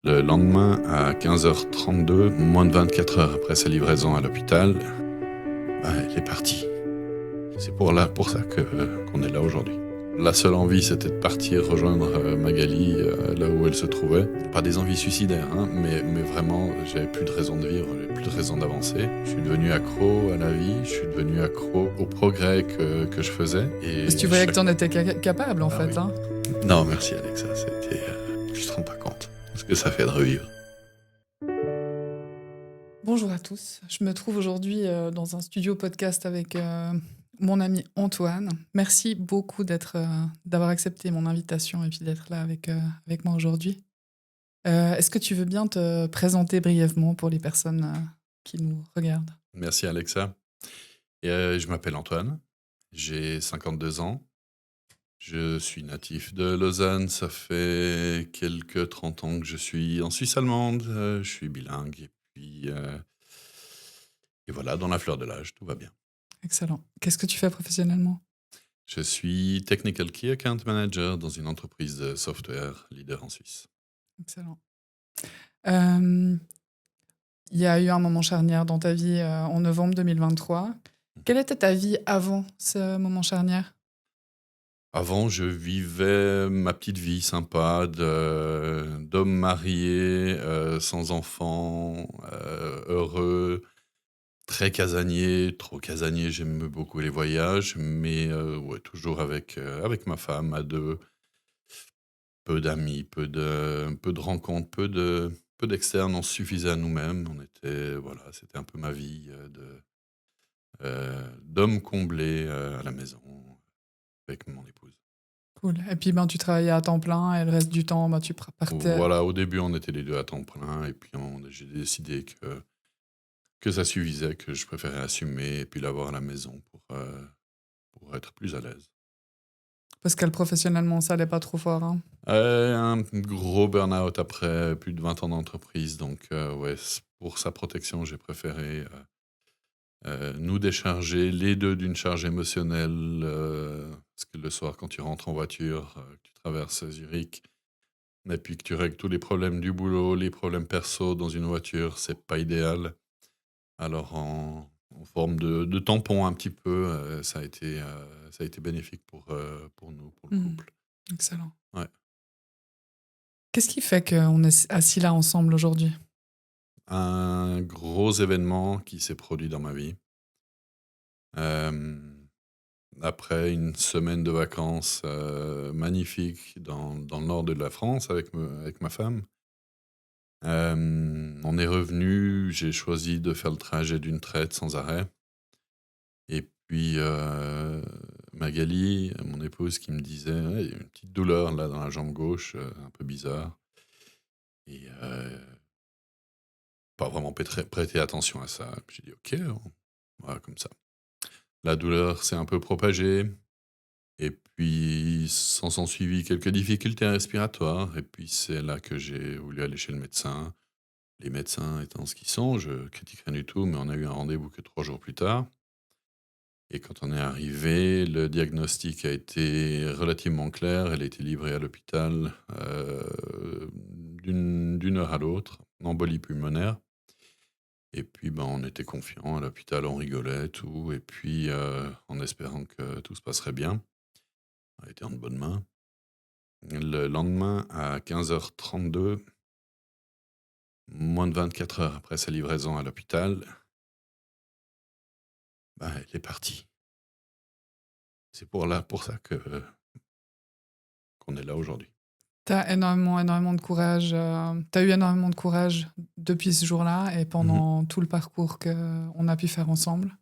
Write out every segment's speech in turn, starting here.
Le lendemain, à 15h32, moins de 24 heures après sa livraison à l'hôpital, elle est partie. C'est pour ça qu'on est là aujourd'hui. La seule envie, c'était de partir rejoindre Magali là où elle se trouvait. Pas des envies suicidaires, hein, mais vraiment, j'avais plus de raison de vivre, j'avais plus de raison d'avancer. Je suis devenu accro à la vie, je suis devenu accro au progrès que je faisais. Parce que tu voyais que tu en étais capable, en fait. Oui. Hein. Non, merci Alexa, c'était... tu te rends pas compte ce que ça fait de revivre. Bonjour à tous. Je me trouve aujourd'hui dans un studio podcast avec mon ami Antoine. Merci beaucoup d'avoir accepté mon invitation et puis d'être là avec moi aujourd'hui. Est-ce que tu veux bien te présenter brièvement pour les personnes qui nous regardent? Merci Alexa. Et, je m'appelle Antoine, j'ai 52 ans. Je suis natif de Lausanne, ça fait quelques 30 ans que je suis en Suisse allemande, je suis bilingue et voilà, dans la fleur de l'âge, tout va bien. Excellent. Qu'est-ce que tu fais professionnellement? Je suis Technical Key Account Manager dans une entreprise de software leader en Suisse. Excellent. Il y a eu un moment charnière dans ta vie en novembre 2023. Quelle était ta vie avant ce moment charnière? Avant, je vivais ma petite vie sympa d'homme marié, sans enfant, heureux. Très casanier, trop casanier, j'aime beaucoup les voyages, mais ouais, toujours avec ma femme à 2, peu d'amis, peu de rencontres, peu d'externes, on se suffisait à nous-mêmes. On était voilà, c'était un peu ma vie, d'homme comblé, à la maison avec mon épouse. Cool. Et puis, tu travaillais à temps plein et le reste du temps, tu partais. Voilà, au début, on était les 2 à temps plein et puis j'ai décidé que ça suffisait, que je préférais assumer et puis l'avoir à la maison pour être plus à l'aise. Parce que professionnellement, ça allait pas trop fort. Hein. Un gros burn-out après plus de 20 ans d'entreprise, donc ouais, pour sa protection, j'ai préféré, nous décharger les 2 d'une charge émotionnelle, parce que le soir quand tu rentres en voiture, que tu traverses Zurich et puis que tu règles tous les problèmes du boulot, les problèmes perso dans une voiture, c'est pas idéal. Alors en forme de tampon un petit peu, ça a été bénéfique pour nous, pour le Mhm. couple. Excellent. Ouais. Qu'est-ce qui fait qu'on est assis là ensemble aujourd'hui? Un gros événement qui s'est produit dans ma vie. Hem, Après une semaine de vacances, magnifiques dans le nord de la France avec ma femme, on est revenu. J'ai choisi de faire le trajet d'une traite sans arrêt et puis, Magali, mon épouse qui me disait: «Ouais, il y a une petite douleur là dans la jambe gauche, un peu bizarre» et pas vraiment prêté attention à ça. Puis j'ai dit: «OK, voilà comme ça». La douleur s'est un peu propagée et puis s'en sont suivies quelques difficultés respiratoires et puis c'est là que j'ai voulu aller chez le médecin. Les médecins étant ce qu'ils sont, je critique rien du tout, mais on a eu un rendez-vous que 3 jours plus tard et quand on est arrivé, le diagnostic a été relativement clair. Elle a été livrée à l'hôpital, d'une heure à l'autre, embolie pulmonaire et puis, on était confiants à l'hôpital, on rigolait tout et puis, en espérant que tout se passerait bien. On était en de bonnes mains. Le lendemain, à 15h32, moins de 24 heures après sa livraison à l'hôpital, elle est partie. C'est pour ça qu'on est là aujourd'hui. T'as énormément de courage. T'as eu énormément de courage depuis ce jour-là et Mmh. pendant tout le parcours qu'on a pu faire ensemble.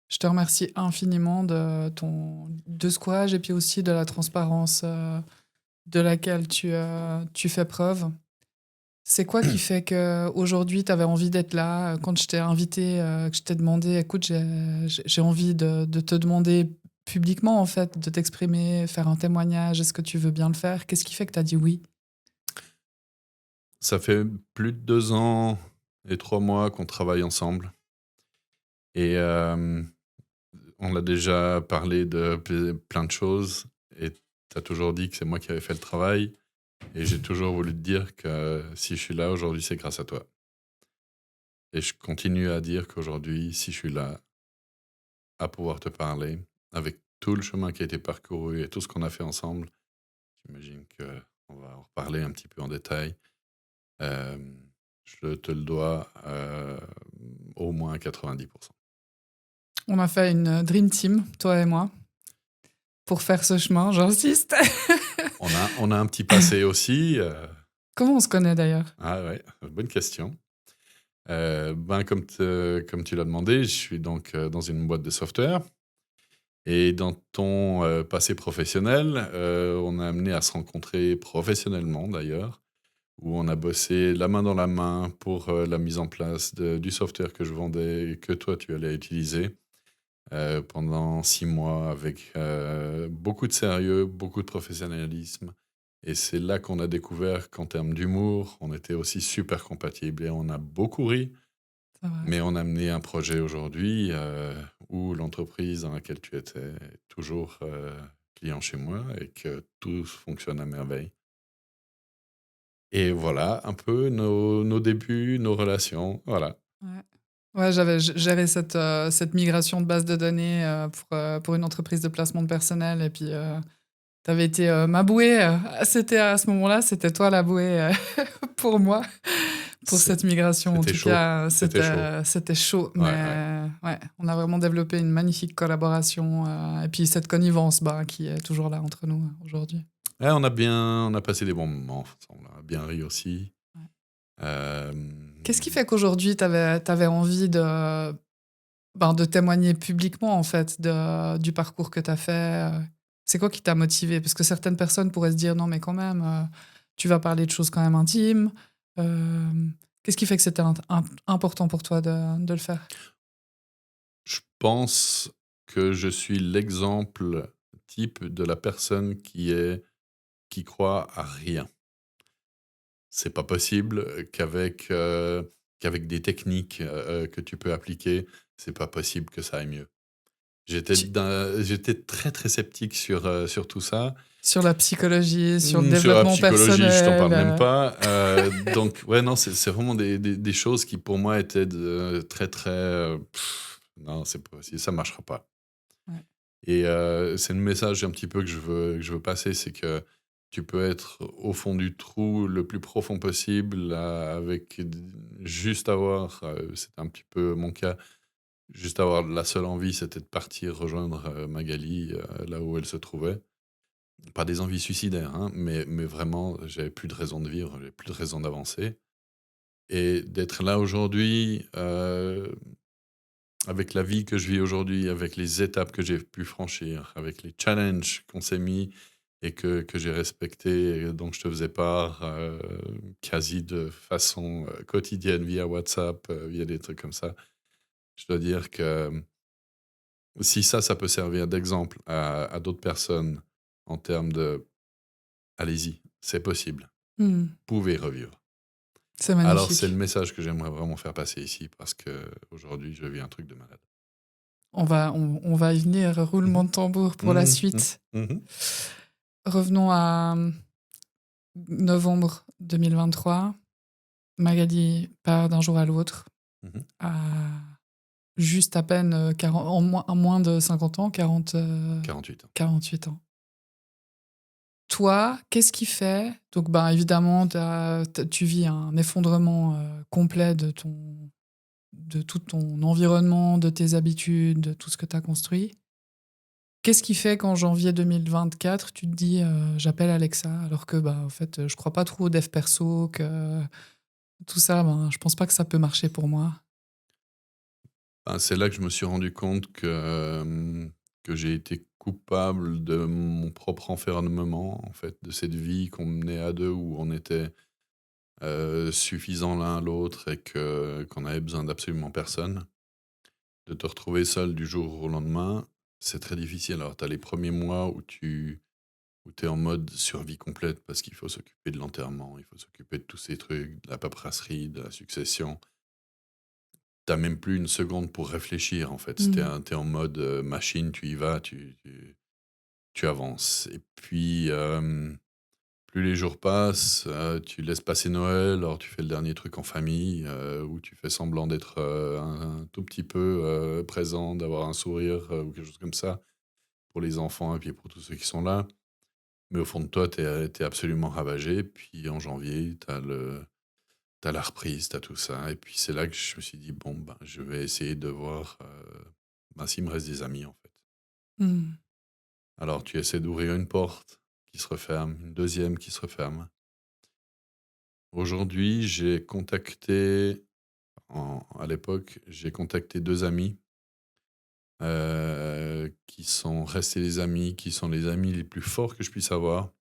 Je te remercie infiniment de ce courage et puis aussi de la transparence de laquelle tu fais preuve. C'est quoi qui fait qu'aujourd'hui, tu avais envie d'être là quand je t'ai invité, que je t'ai demandé, écoute, j'ai envie de te demander publiquement, en fait, de t'exprimer, faire un témoignage, est-ce que tu veux bien le faire? Qu'est-ce qui fait que tu as dit oui? Ça fait plus de 2 ans et 3 mois qu'on travaille ensemble et on a déjà parlé de plein de choses et tu as toujours dit que c'est moi qui avais fait le travail. Et j'ai toujours voulu te dire que si je suis là aujourd'hui, c'est grâce à toi. Et je continue à dire qu'aujourd'hui, si je suis là à pouvoir te parler, avec tout le chemin qui a été parcouru et tout ce qu'on a fait ensemble, j'imagine qu'on va en reparler un petit peu en détail. Euh, je te le dois au moins à 90%. On a fait une dream team, toi et moi, pour faire ce chemin, j'insiste. On a un petit passé aussi. Comment on se connaît d'ailleurs? Ah ouais, bonne question. Comme tu l'as demandé, je suis donc dans une boîte de software. Et dans ton passé professionnel, on a amené à se rencontrer professionnellement d'ailleurs, où on a bossé la main dans la main pour la mise en place du software que je vendais et que toi tu allais utiliser pendant 6 mois avec beaucoup de sérieux, beaucoup de professionnalisme. Et c'est là qu'on a découvert qu'en termes d'humour, on était aussi super compatibles et on a beaucoup ri. Ça va. Mais on a mené un projet aujourd'hui où l'entreprise dans laquelle tu étais est toujours client chez moi et que tout fonctionne à merveille. Et voilà un peu nos débuts, nos relations. Voilà. Ouais. Ouais, j'avais géré cette migration de base de données pour une entreprise de placement de personnel. Et puis, tu avais été ma bouée. C'était à ce moment-là, c'était toi la bouée pour moi, pour C'est- cette migration. En C'était tout chaud. cas, C'était chaud. c'était chaud. Ouais, ouais. Mais ouais, on a vraiment développé une magnifique collaboration. Et puis, cette connivence qui est toujours là entre nous aujourd'hui. Ouais, on a passé des bons moments ensemble. On a bien ri aussi. Ouais. Euh, Qu'est-ce qui fait qu'aujourd'hui, tu avais envie de témoigner publiquement, en fait, du parcours que tu as fait? C'est quoi qui t'a motivé? Parce que certaines personnes pourraient se dire: «Non, mais quand même, tu vas parler de choses quand même intimes». Qu'est-ce qui fait que c'était important pour toi de le faire? je pense que je suis l'exemple type de la personne qui croit à rien. C'est pas possible qu'avec des techniques, que tu peux appliquer, c'est pas possible que ça aille mieux. Tu J'étais très, très sceptique sur tout ça. Sur la psychologie, sur le Sur la développement psychologie, je t'en personnel, parle même pas. Donc ouais, non, c'est vraiment des choses qui pour moi étaient très, très, non, c'est pas possible, ça marchera pas. ouais. Et c'est le message un petit peu que je veux passer, c'est que tu peux être au fond du trou le plus profond possible, avec juste avoir, c'était un petit peu mon cas, juste avoir la seule envie, c'était de partir rejoindre Magali là où elle se trouvait. Pas des envies suicidaires, hein, mais vraiment, j'avais plus de raison de vivre, j'avais plus de raison d'avancer. Et d'être là aujourd'hui, avec la vie que je vis aujourd'hui, avec les étapes que j'ai pu franchir, avec les challenges qu'on s'est mis et que j'ai respectés et dont je te faisais part, quasi de façon, quotidienne via WhatsApp, via des trucs comme ça. Je dois dire que, si ça peut servir d'exemple à d'autres personnes en termes de: «Allez-y, c'est possible, Mmh. vous pouvez revivre». C'est Alors c'est le magnifique. message que j'aimerais vraiment faire passer ici parce qu'aujourd'hui je vis un truc de malade. On va y venir. Roulement Mmh de tambour pour la mh. Mmh suite. mh. Revenons à novembre 2023. Magali part d'un jour à l'autre, Mmh. à juste à peine 40, en moins de 50 ans, 48 ans. 48 ans. Toi, qu'est-ce qui fait? Donc, ben, évidemment, tu vis un effondrement complet de tout ton environnement, de tes habitudes, de tout ce que tu as construit. Qu'est-ce qui fait qu'en janvier 2024, tu te dis j'appelle Alexa, alors que bah, en fait, je crois pas trop au dev perso, que tout ça, ben, je pense pas que ça peut marcher pour moi. Ben, c'est là que je me suis rendu compte que j'ai été coupable de mon propre enfermement, en fait, de cette vie qu'on menait à 2 où on était, suffisants l'un à l'autre et qu'on avait besoin d'absolument personne. De te retrouver seul du jour au lendemain, c'est très difficile. Alors tu as les premiers mois où tu es en mode survie complète parce qu'il faut s'occuper de l'enterrement, il faut s'occuper de tous ces trucs, de la paperasserie, de la succession. T'as même plus une seconde pour réfléchir, en fait. Mmh. Tu en mode, machine, tu y vas, tu avances et puis, plus les jours passent, tu laisses passer Noël, alors tu fais le dernier truc en famille, où tu fais semblant d'être, un tout petit peu, présent, d'avoir un sourire, ou quelque chose comme ça, pour les enfants et puis pour tous ceux qui sont là. Mais au fond de toi, tu es absolument ravagé. Puis en janvier, tu la reprise, tu tout ça et puis c'est là que je me suis dit: «Bon, ben, je vais essayer de voir, ben, s'il me reste des amis, en fait». Mmh. Alors tu essaies d'ouvrir une porte qui se referme, une deuxième qui se referme. Aujourd'hui, j'ai contacté à l'époque, j'ai contacté 2 amis, qui sont restés des amis, qui sont les amis les plus forts que je puisse avoir.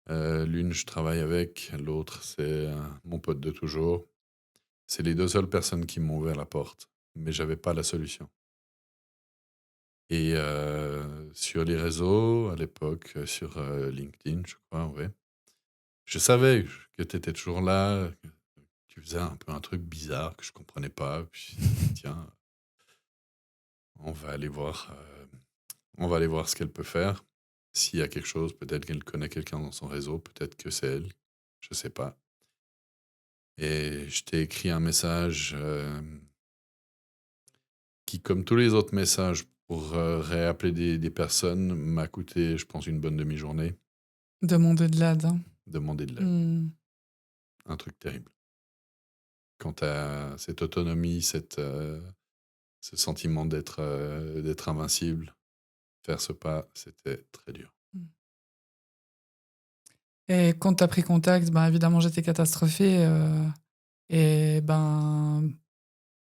L'une, je travaille avec, l'autre, c'est, mon pote de toujours. C'est les 2 seules personnes qui m'ont ouvert la porte, mais j'avais pas la solution et sur les réseaux, à l'époque, sur, LinkedIn, je crois, ouais, je savais que tu étais toujours là, que tu faisais un peu un truc bizarre que je comprenais pas, puis je me suis dit: «Tiens, on va aller voir, on va aller voir ce qu'elle peut faire. S'il y a quelque chose, peut-être qu'elle connaît quelqu'un dans son réseau, peut-être que c'est elle, je sais pas» et je t'ai écrit un message, qui, comme tous les autres messages pour, réappeler des personnes, m'a coûté, je pense, une bonne demi-journée. Demander de l'aide, hein. Demander de l'aide. Mmh. Un truc terrible. Quand tu as cette autonomie, ce sentiment d'être invincible, faire ce pas, c'était très dur. Mmh. Et quand tu as pris contact, ben, évidemment, j'étais catastrophée, et ben,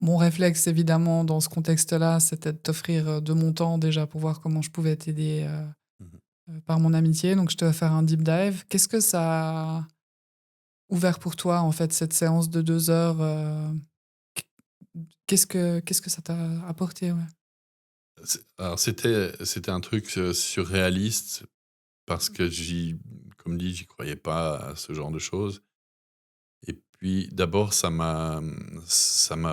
mon réflexe, évidemment, dans ce contexte-là, c'était de t'offrir, de mon temps, déjà, pour voir comment je pouvais t'aider, Mmh. par mon amitié. Donc je t'ai offert un deep dive. Qu'est-ce que ça a ouvert pour toi, en fait, cette séance de 2 heures, qu'est-ce que ça t'a apporté, ouais? Alors c'était un truc, surréaliste parce que comme dit, j'y croyais pas à ce genre de choses et puis d'abord ça m'a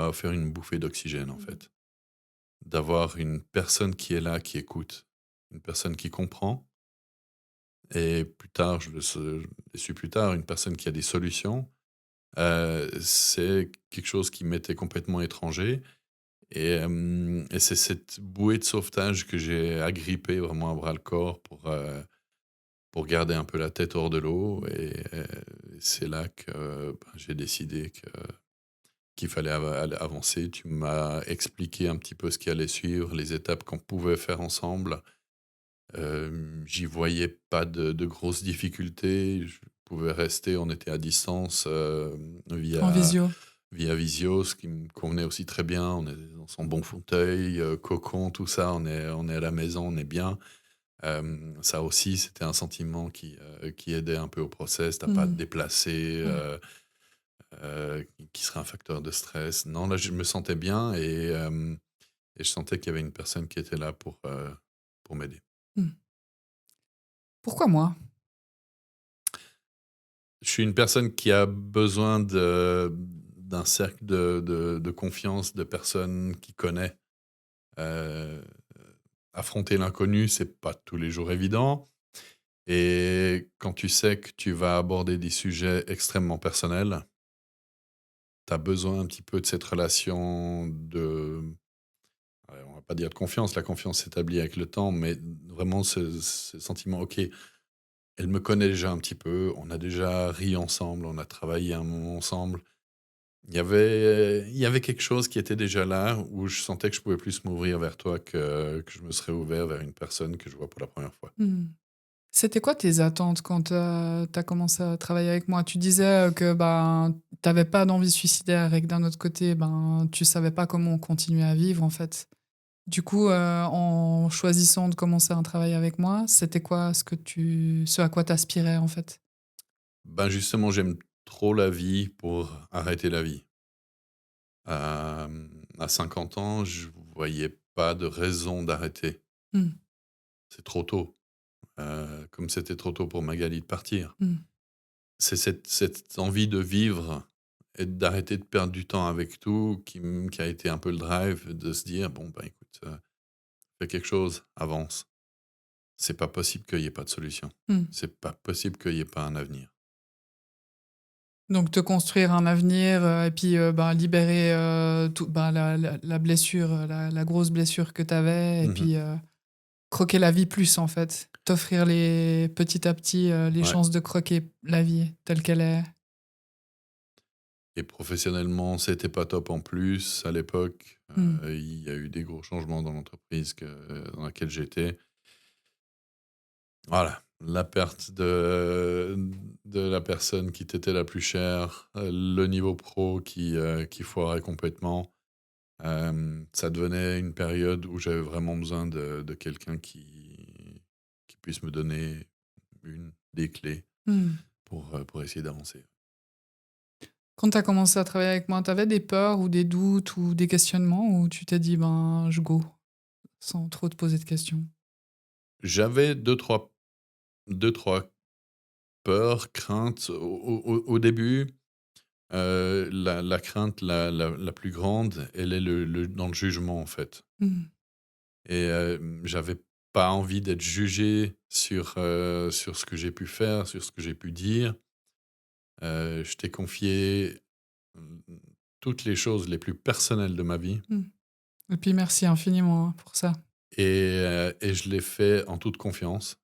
offert une bouffée d'oxygène, en Mmh. fait. D'avoir une personne qui est là, qui écoute, une personne qui comprend et plus tard, je l'ai su plus tard, une personne qui a des solutions. C'est quelque chose qui m'était complètement étranger et c'est cette bouée de sauvetage que j'ai agrippée vraiment à bras-le-corps pour garder un peu la tête hors de l'eau et c'est là que, ben, j'ai décidé qu'il fallait avancer. Tu m'as expliqué un petit peu ce qui allait suivre, les étapes qu'on pouvait faire ensemble. J'y voyais pas de grosses difficultés. Je pouvais rester, on était à distance, En via visio? Visio, ce qui me convenait aussi très bien. On est dans son bon fauteuil, cocon, tout ça, on est à la maison, on est bien. Ça aussi, c'était un sentiment qui aidait un peu au process. Tu pas à te Mmh. déplacer, Ouais. qui serait un facteur de stress. Non, là, je me sentais bien et je sentais qu'il y avait une personne qui était là pour m'aider. Mmh. Pourquoi moi? Je suis une personne qui a besoin d'un cercle de confiance, de personnes qui connaît. Heu, Affronter l'inconnu, c'est pas tous les jours évident et quand tu sais que tu vas aborder des sujets extrêmement personnels, tu as besoin un petit peu de cette relation on va pas dire de confiance, la confiance s'établit avec le temps, mais vraiment ce sentiment: «OK, elle me connaît déjà un petit peu, on a déjà ri ensemble, on a travaillé un moment ensemble». Il y avait quelque chose qui était déjà là, où je sentais que je pouvais plus m'ouvrir vers toi que je me serais ouvert vers une personne que je vois pour la première fois. Mmh. C'était quoi tes attentes quand, tu as commencé à travailler avec moi? Tu disais, que, ben, tu avais pas d'envie suicidaire et que d'un autre côté, ben, tu savais pas comment continuer à vivre, en fait. Du coup, en choisissant de commencer un travail avec moi, c'était quoi ce à quoi tu aspirais, en fait? Ben, justement, j'aime trop la vie pour arrêter la vie. À 50 ans, je voyais pas de raison d'arrêter. Mmh. C'est trop tôt, comme c'était trop tôt pour Magali de partir. Mmh. C'est cette envie de vivre et d'arrêter de perdre du temps avec tout qui a été un peu le drive de se dire: «Bon, ben, écoute, fais quelque chose, avance». c'est pas possible qu'il y ait pas de solution. Mmh. C'est pas possible qu'il y ait pas un avenir. Donc te construire un avenir, et puis, libérer, tout la blessure, la grosse blessure que tu avais et Mmh. puis, croquer la vie plus, en fait. T'offrir les petit à petit, les Ouais, chances de croquer la vie telle qu'elle est. et professionnellement, c'était pas top en plus à l'époque. Mmh. Il y a eu des gros changements dans l'entreprise dans laquelle j'étais. Voilà, la perte de la personne qui t'était la plus chère, le niveau pro qui foirait complètement. Ça devenait une période où j'avais vraiment besoin de quelqu'un qui puisse me donner des clés Mmh. pour essayer d'avancer. Quand tu as commencé à travailler avec moi, tu avais des peurs ou des doutes ou des questionnements ou tu t'es dit: «Ben, je go», sans trop te poser de questions? J'avais deux trois peurs, craintes au début. La crainte la plus grande, elle est dans le jugement, en fait. Mmh. Et j'avais pas envie d'être jugé sur ce que j'ai pu faire, sur ce que j'ai pu dire. Je t'ai confié, mmh, toutes les choses les plus personnelles de ma vie, Mmh. Et puis merci infiniment, hein, pour ça. et je l'ai fait en toute confiance,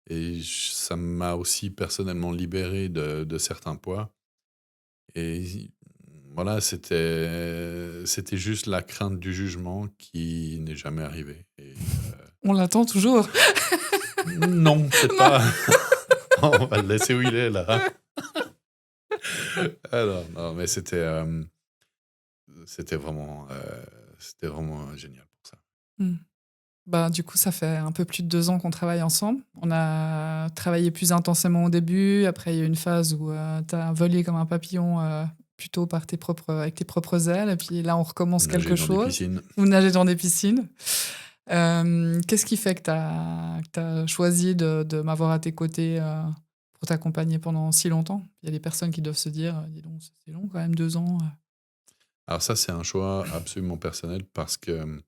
et ça m'a aussi personnellement libéré de certains poids, et voilà, c'était juste la crainte du jugement qui n'est jamais arrivée, et On l'attend toujours. non, c'est Non. pas on va le laisser où il est là. Alors non, mais c'était vraiment génial pour ça. Mmh. Bah, du coup, ça fait un peu plus de 2 ans qu'on travaille ensemble. On a travaillé plus intensément au début. Après, il y a eu une phase où, tu as volé comme un papillon, plutôt avec tes propres ailes et puis là, on recommence quelque Nager dans des chose. piscines. Vous nagez dans des piscines. Qu'est-ce qui fait que tu as choisi de m'avoir à tes côtés, pour t'accompagner pendant si longtemps? Il y a des personnes qui doivent se dire: «Dis donc, c'est long quand même 2 ans». Alors ça, c'est un choix absolument personnel parce que,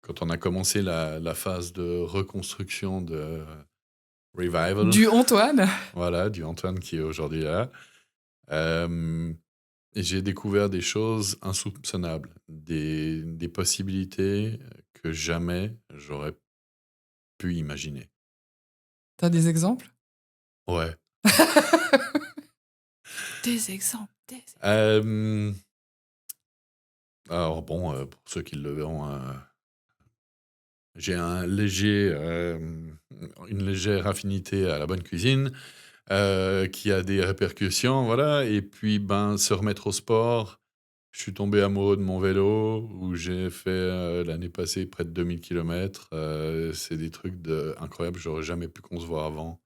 quand on a commencé la phase de reconstruction de Revival, Du Antoine? voilà, du Antoine qui est aujourd'hui là, hem, j'ai découvert des choses insoupçonnables, des possibilités que jamais j'aurais pu imaginer. Tu as des exemples? Ouais. Des exemples, Hem, alors bon, pour ceux qui le verront, j'ai une légère affinité à la bonne cuisine, qui a des répercussions, voilà, et puis, ben, se remettre au sport. Je suis tombé amoureux de mon vélo, où j'ai fait, l'année passée près de 2 000 kilomètres. C'est des trucs incroyables, j'aurais jamais pu concevoir avant.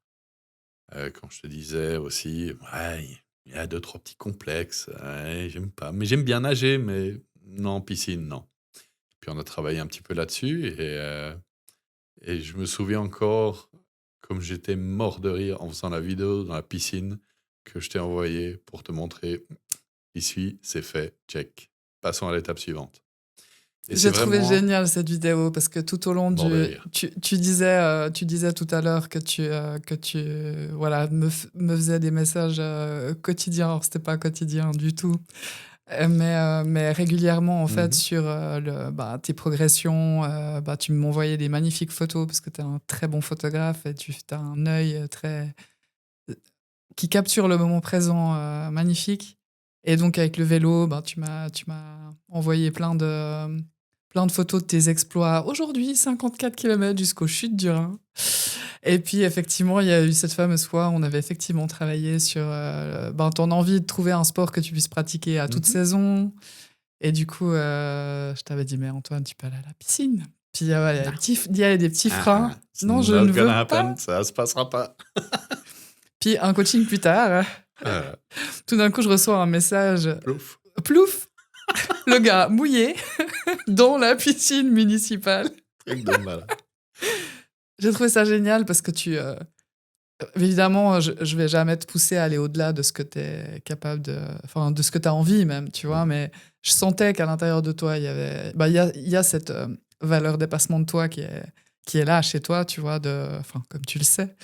Quand je te disais aussi, ouais, il y a 2-3 petits complexes, ouais, j'aime pas, mais j'aime bien nager, mais non, piscine, non. Puis on a travaillé un petit peu là-dessus, et je me souviens encore comme j'étais mort de rire en faisant la vidéo dans la piscine que je t'ai envoyée pour te montrer: «J'y suis, c'est fait, check. Passons à l'étape suivante», et c'est J'ai trouvé vraiment génial cette vidéo parce que tout au long mort de du rire. tu disais tout à l'heure que tu, voilà, me faisais des messages, quotidiens. Alors c'était pas quotidien du tout, mais régulièrement en fait Mmh. sur, tes progressions, tu m'envoyais des magnifiques photos parce que tu es un très bon photographe et tu as un œil, très qui capture le moment présent, magnifique. Et donc avec le vélo, ben, tu m'as envoyé plein de photos de tes exploits. Aujourd'hui, 54 kilomètres jusqu'aux chutes du Rhin. Et puis effectivement, il y a eu cette fameuse fois où on avait effectivement travaillé sur, ton envie de trouver un sport que tu puisses pratiquer à toute Mmh. saison. Et du coup, je t'avais dit: «Mais Antoine, tu peux aller à la piscine». Puis, ouais, Non. il y avait des petits freins. It's «Non, je not ne veux gonna pas». happen, ça se passera pas. Puis un coaching plus tard, Voilà, tout d'un coup, je reçois un message, plouf, plouf, le gars mouillé dans la piscine municipale. truc de malade. J'ai trouvé ça génial parce que évidemment, je vais jamais te pousser à aller au-delà de ce que tu es capable enfin, de ce que tu as envie même, tu vois? Mmh. Mais je sentais qu'à l'intérieur de toi, il y a cette, valeur dépassement de toi qui est là chez toi, tu vois, enfin, comme tu le sais.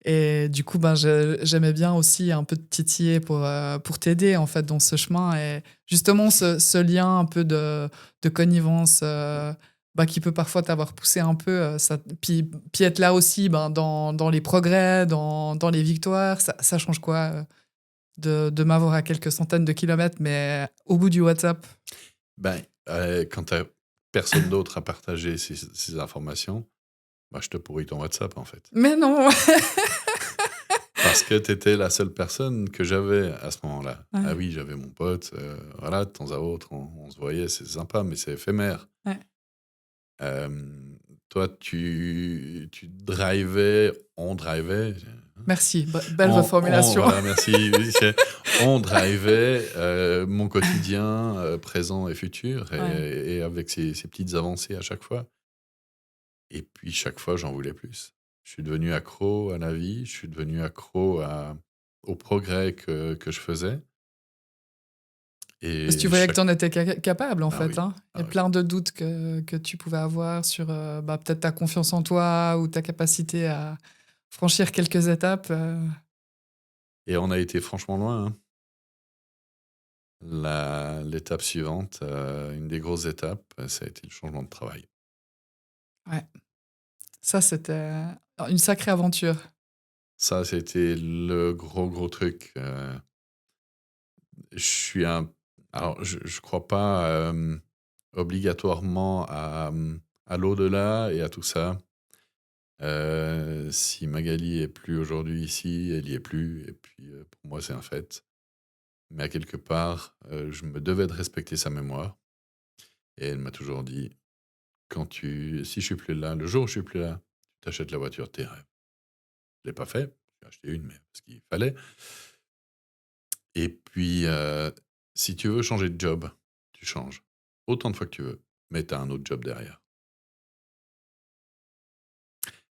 Et du coup, ben, j'aimais bien aussi un peu te titiller pour t'aider, en fait, dans ce chemin. Et justement, ce lien un peu de connivence bah, qui peut parfois t'avoir poussé un peu, puis être là aussi ben, dans les progrès, dans les victoires, ça change quoi de m'avoir à quelques centaines de kilomètres, mais au bout du WhatsApp? Ben, quand tu personne d'autre à partager ces informations, bah, je te pourris ton WhatsApp, en fait. Mais non! Parce que tu étais la seule personne que j'avais à ce moment-là. Ah Ouais, oui, j'avais mon pote, voilà, de temps à autre, on se voyait, c'est sympa, mais c'est éphémère. ouais. Toi, tu drivais, on drivait, Merci, belle reformulation. voilà, merci, oui, on drivait mon quotidien présent et futur, Ouais. et avec ces petites avancées à chaque fois. Et puis chaque fois, j'en voulais plus. Je suis devenu accro à la vie, je suis devenu accro au progrès que je faisais. Parce que tu Et voyais que chaque... tu en étais capable, en Ah fait, oui, hein. Il y ah a oui. plein de doutes que tu pouvais avoir sur bah, peut-être ta confiance en toi ou ta capacité à franchir quelques étapes. Et on a été franchement loin, hein. L'étape suivante, une des grosses étapes, ça a été le changement de travail. Ouais. Ça, c'était une sacrée aventure. Ça, c'était le gros, gros truc. Je suis un... Alors, je crois pas obligatoirement à l'au-delà et à tout ça. Si Magali est plus aujourd'hui ici, elle y est plus. Et puis, pour moi, c'est un fait. Mais à quelque part, je me devais de respecter sa mémoire. Et elle m'a toujours dit, si je suis plus là, le jour où je suis plus là, tu t'achètes la voiture de tes rêves. Je l'ai pas fait. J'ai acheté une, mais parce qu'il fallait. Et puis, si tu veux changer de job, tu changes. Autant de fois que tu veux. Mais tu as un autre job derrière.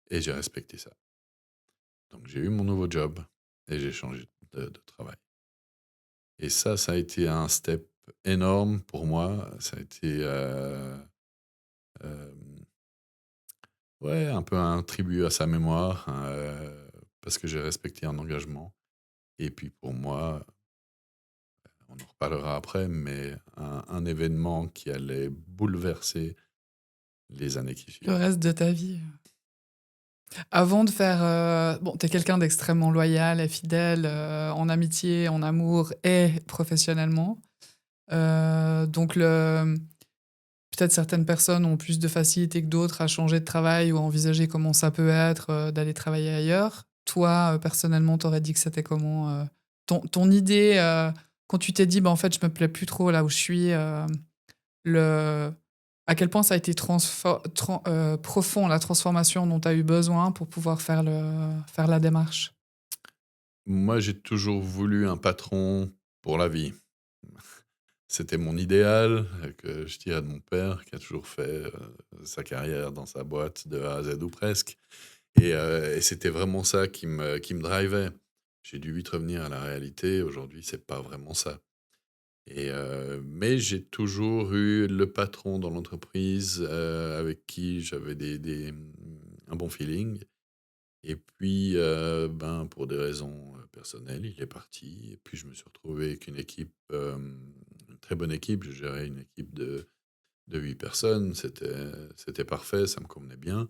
Et j'ai respecté ça. Donc, j'ai eu mon nouveau job et j'ai changé de travail. Et ça a été un step énorme pour moi. Ça a été euh, ouais, un peu un tribut à sa mémoire, parce que j'ai respecté un engagement. Et puis pour moi, on en reparlera après, mais un événement qui allait bouleverser les années qui Le suivent. reste de ta vie. Avant de faire... bon, tu es quelqu'un d'extrêmement loyal et fidèle en amitié, en amour et professionnellement. Donc, peut-être certaines personnes ont plus de facilité que d'autres à changer de travail ou à envisager comment ça peut être d'aller travailler ailleurs. Toi, personnellement, t'aurais dit que c'était comment ton idée, quand tu t'es dit, bah, en fait, je me plais plus trop là où je suis, le, à quel point ça a été profond, la transformation dont tu as eu besoin pour pouvoir faire la démarche? Moi, j'ai toujours voulu un patron pour la vie. C'était mon idéal, que je tirais de mon père, qui a toujours fait sa carrière dans sa boîte de A à Z ou presque. Et c'était vraiment ça qui me drivait. J'ai dû vite revenir à la réalité. Aujourd'hui, c'est pas vraiment ça. Mais j'ai toujours eu le patron dans l'entreprise avec qui j'avais un bon feeling. Et puis, ben, pour des raisons personnelles, il est parti. Et puis, je me suis retrouvé avec une équipe, une très bonne équipe. Je gérais une équipe de 8 personnes. C'était parfait, ça me convenait bien.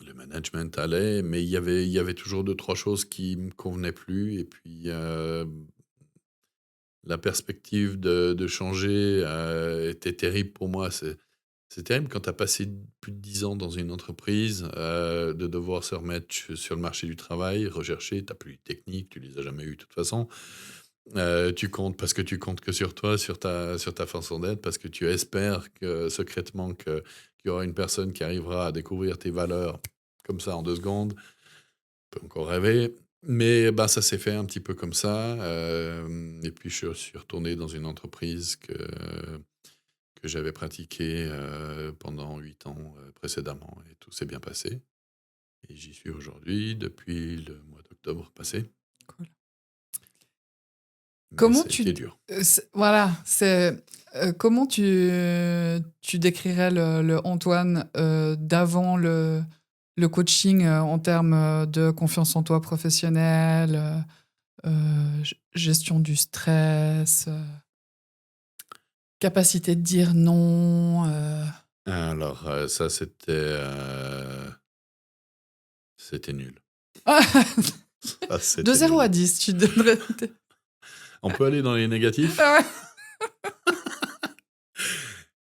Le management allait, mais il y avait toujours deux, trois choses qui me convenaient plus. Et puis, la perspective de changer était terrible pour moi. C'est terrible quand tu as passé plus de 10 ans dans une entreprise, de devoir se remettre sur le marché du travail, rechercher. Tu as plus de techniques, tu les as jamais eues de toute façon. Tu comptes parce que tu comptes que sur toi, sur ta façon d'être, parce que tu espères que secrètement qu'il y aura une personne qui arrivera à découvrir tes valeurs comme ça en 2 secondes. On peut encore rêver. Mais bah, ça s'est fait un petit peu comme ça. Et puis je suis retourné dans une entreprise que j'avais pratiquée pendant 8 ans précédemment. Et tout s'est bien passé. Et j'y suis aujourd'hui depuis le mois d'octobre passé. Cool. Mais Comment ça a été dur. voilà, comment tu décrirais le Antoine d'avant le coaching en termes de confiance en toi professionnelle, gestion du stress, capacité de dire non. Alors, ça, c'était nul. Ça, De c'était 0 à nul. 10, tu donnerais. On peut aller dans les négatifs? Ah ouais.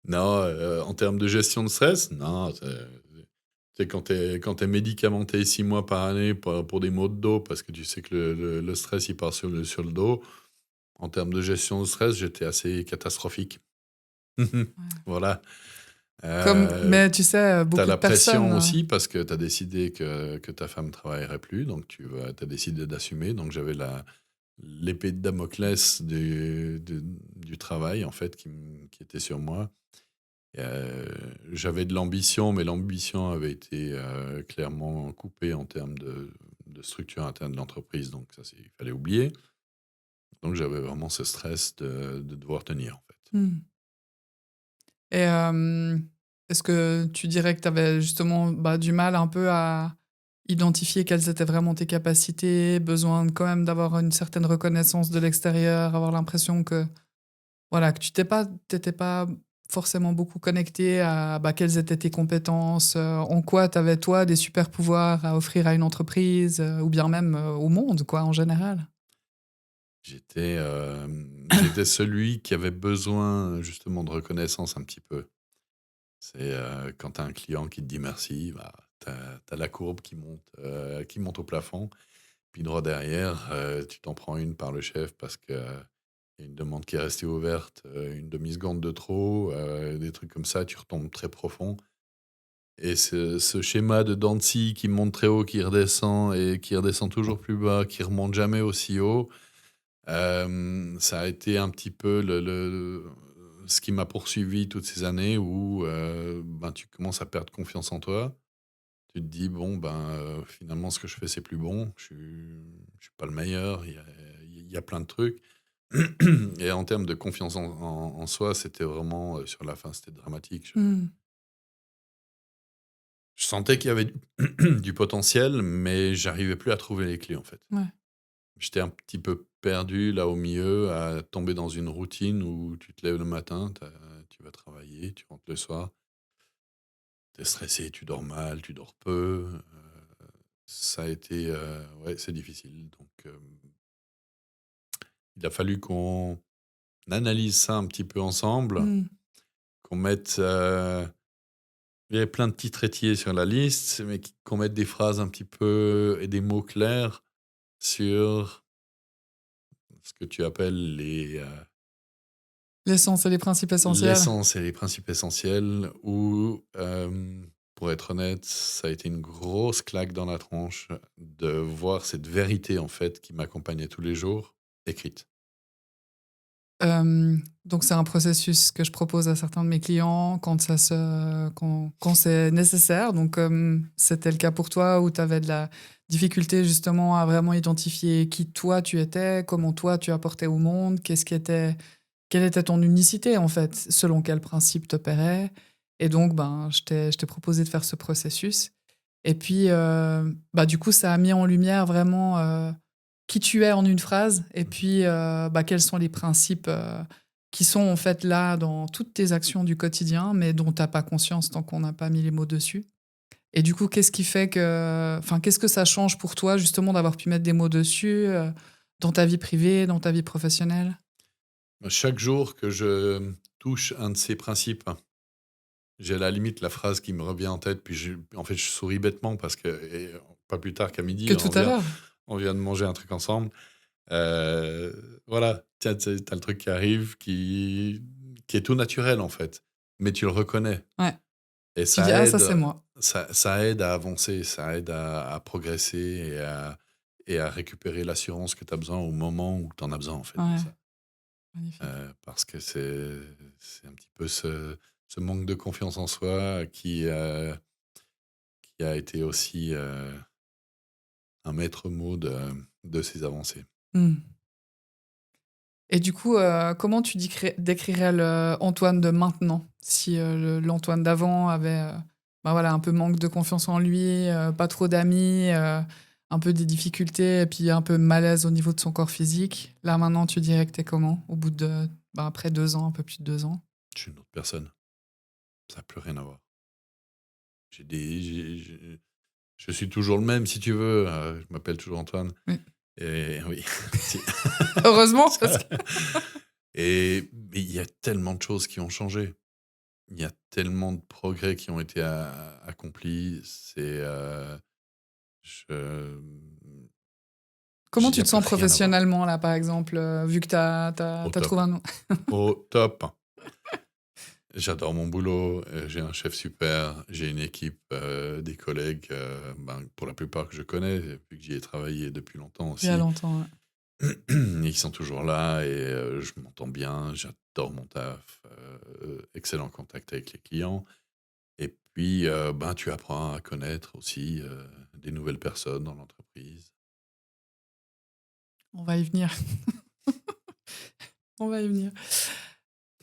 Non, en termes de gestion de stress, non, c'est quand t'es médicamenté 6 mois par année pour des maux de dos, parce que tu sais que le stress, il part sur le dos. En termes de gestion de stress, j'étais assez catastrophique. Ouais. Voilà. Euh, Mais tu sais, T'as beaucoup de la personnes. pression aussi parce que t'as décidé que ta femme travaillerait plus, donc t'as décidé d'assumer. Donc j'avais l'épée de Damoclès du travail, en fait, qui était sur moi. J'avais de l'ambition, mais l'ambition avait été clairement coupée en termes de structure interne de l'entreprise, donc ça, il fallait oublier. Donc j'avais vraiment ce stress de devoir tenir, en fait. Hmm. Et est-ce que tu dirais que tu avais justement du mal un peu à identifier quelles étaient vraiment tes capacités, besoin quand même d'avoir une certaine reconnaissance de l'extérieur, avoir l'impression que voilà que tu t'étais pas forcément beaucoup connecté à quelles étaient tes compétences, en quoi tu avais toi des super pouvoirs à offrir à une entreprise ou bien même au monde quoi en général. J'étais celui qui avait besoin justement de reconnaissance un petit peu. C'est quand tu as un client qui te dit merci, bah, tu as la courbe qui monte au plafond. Puis droit derrière, tu t'en prends une par le chef parce qu'il y a une demande qui est restée ouverte, une demi-seconde de trop, des trucs comme ça, tu retombes très profond. Et ce schéma de dents de scie qui monte très haut, qui redescend et qui redescend toujours plus bas, qui remonte jamais aussi haut, ça a été un petit peu ce qui m'a poursuivi toutes ces années où ben, tu commences à perdre confiance en toi. Tu te dis, bon, ben, finalement, ce que je fais, c'est plus bon. Je suis pas le meilleur. Il y a plein de trucs. Et en termes de confiance en soi, c'était vraiment, sur la fin, c'était dramatique. Mmh. Je sentais qu'il y avait du potentiel, mais j'arrivais plus à trouver les clés, en fait. Ouais. J'étais un petit peu perdu là au milieu, à tomber dans une routine où tu te lèves le matin, tu vas travailler, tu rentres le soir, tu es stressé, tu dors mal, tu dors peu. Ça a été, ouais, c'est difficile. Donc, il a fallu qu'on analyse ça un petit peu ensemble, Mmh. qu'on mette. Il y avait plein de petits traitiers sur la liste, mais qu'on mette des phrases un petit peu et des mots clairs sur ce que tu appelles L'essence et les principes essentiels. l'essence et les principes essentiels, ou pour être honnête, ça a été une grosse claque dans la tronche de voir cette vérité, en fait, qui m'accompagnait tous les jours, écrite. Donc c'est un processus que je propose à certains de mes clients quand c'est nécessaire. Donc c'était le cas pour toi où tu avais de la difficulté justement à vraiment identifier qui toi tu étais, comment toi tu apportais au monde, quelle était ton unicité en fait, selon quel principe t'opérais. Et donc ben je t'ai proposé de faire ce processus. Et puis du coup ça a mis en lumière vraiment qui tu es en une phrase et puis quels sont les principes qui sont en fait là dans toutes tes actions du quotidien, mais dont tu n'as pas conscience tant qu'on n'a pas mis les mots dessus. Et du coup, qu'est-ce qui fait que, enfin, qu'est-ce que ça change pour toi justement d'avoir pu mettre des mots dessus dans ta vie privée, dans ta vie professionnelle? Chaque jour que je touche un de ces principes, j'ai à la limite la phrase qui me revient en tête, puis en fait, je souris bêtement parce que pas plus tard qu'à Que midi, tout à l'heure. on vient de manger un truc ensemble. Voilà, tiens, tu as le truc qui arrive, qui est tout naturel, en fait, mais tu le reconnais. Ouais. Et Tu dis ah ça c'est moi. ça aide à avancer, ça aide à progresser et à récupérer l'assurance que tu as besoin au moment où tu en as besoin, en fait, de Ouais, ça. magnifique. Parce que c'est un petit peu ce manque de confiance en soi qui a été aussi, un maître mot de ces avancées. Hmm. Et du coup, comment tu décrirais Antoine de maintenant? Si l'Antoine d'avant avait bah voilà, un peu manque de confiance en lui, pas trop d'amis, un peu des difficultés et puis un peu malaise au niveau de son corps physique. Là maintenant, tu dirais que t'es comment? Au bout de, bah, après 2 ans, un peu plus de 2 ans. Je suis une autre personne. Ça n'a plus rien à voir. J'ai des, je suis toujours le même, si tu veux. Je m'appelle toujours Antoine. Oui. Et oui. Si. Heureusement, parce que... Et mais il y a tellement de choses qui ont changé. Il y a tellement de progrès qui ont été accomplis. Je, Comment il y tu a te plus sens rien à voir. professionnellement, là, par exemple, vu que Au t'as top. trouvé un... Au top. J'adore mon boulot, j'ai un chef super, j'ai une équipe, des collègues, pour la plupart que je connais, vu que j'y ai travaillé depuis longtemps Il y a aussi. longtemps, ouais. Ils sont toujours là et je m'entends bien, j'adore mon taf, excellent contact avec les clients et puis, tu apprends à connaître aussi, des nouvelles personnes dans l'entreprise. On va y venir. On va y venir.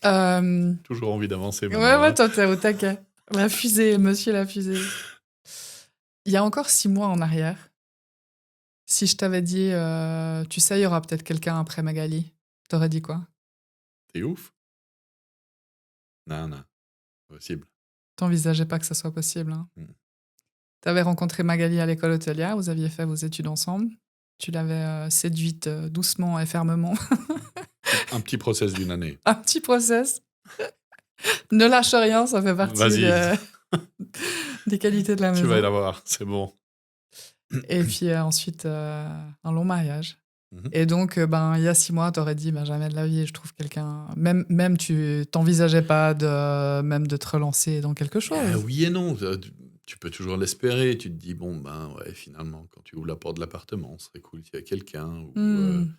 Euh, Toujours envie d'avancer Ouais, maintenant, ouais, hein. toi, t'es au taquet. La fusée, monsieur la fusée. Il y a encore 6 mois en arrière, si je t'avais dit, tu sais, il y aura peut-être quelqu'un après Magali, t'aurais dit quoi? Tu ouf? Non, non, possible. T'envisageais pas que ça soit possible, hein. Mmh. T'avais rencontré Magali à l'école hôtelière, vous aviez fait vos études ensemble. Tu l'avais séduite doucement et fermement. Un petit process d'une année. Un petit process. Ne lâche rien, ça fait partie Vas-y, des qualités de la tu vas y maison. l'avoir, c'est bon. Et puis ensuite, un long mariage. Mmh. Et donc, il y a 6 mois, t'aurais dit, jamais de la vie, je trouve quelqu'un. Même tu t'envisageais pas même de te relancer dans quelque chose. Oui et non, tu peux toujours l'espérer. Tu te dis: «Bon, ouais, finalement, quand tu ouvres la porte de l'appartement, ce serait cool s'il y a quelqu'un» ou Hmm.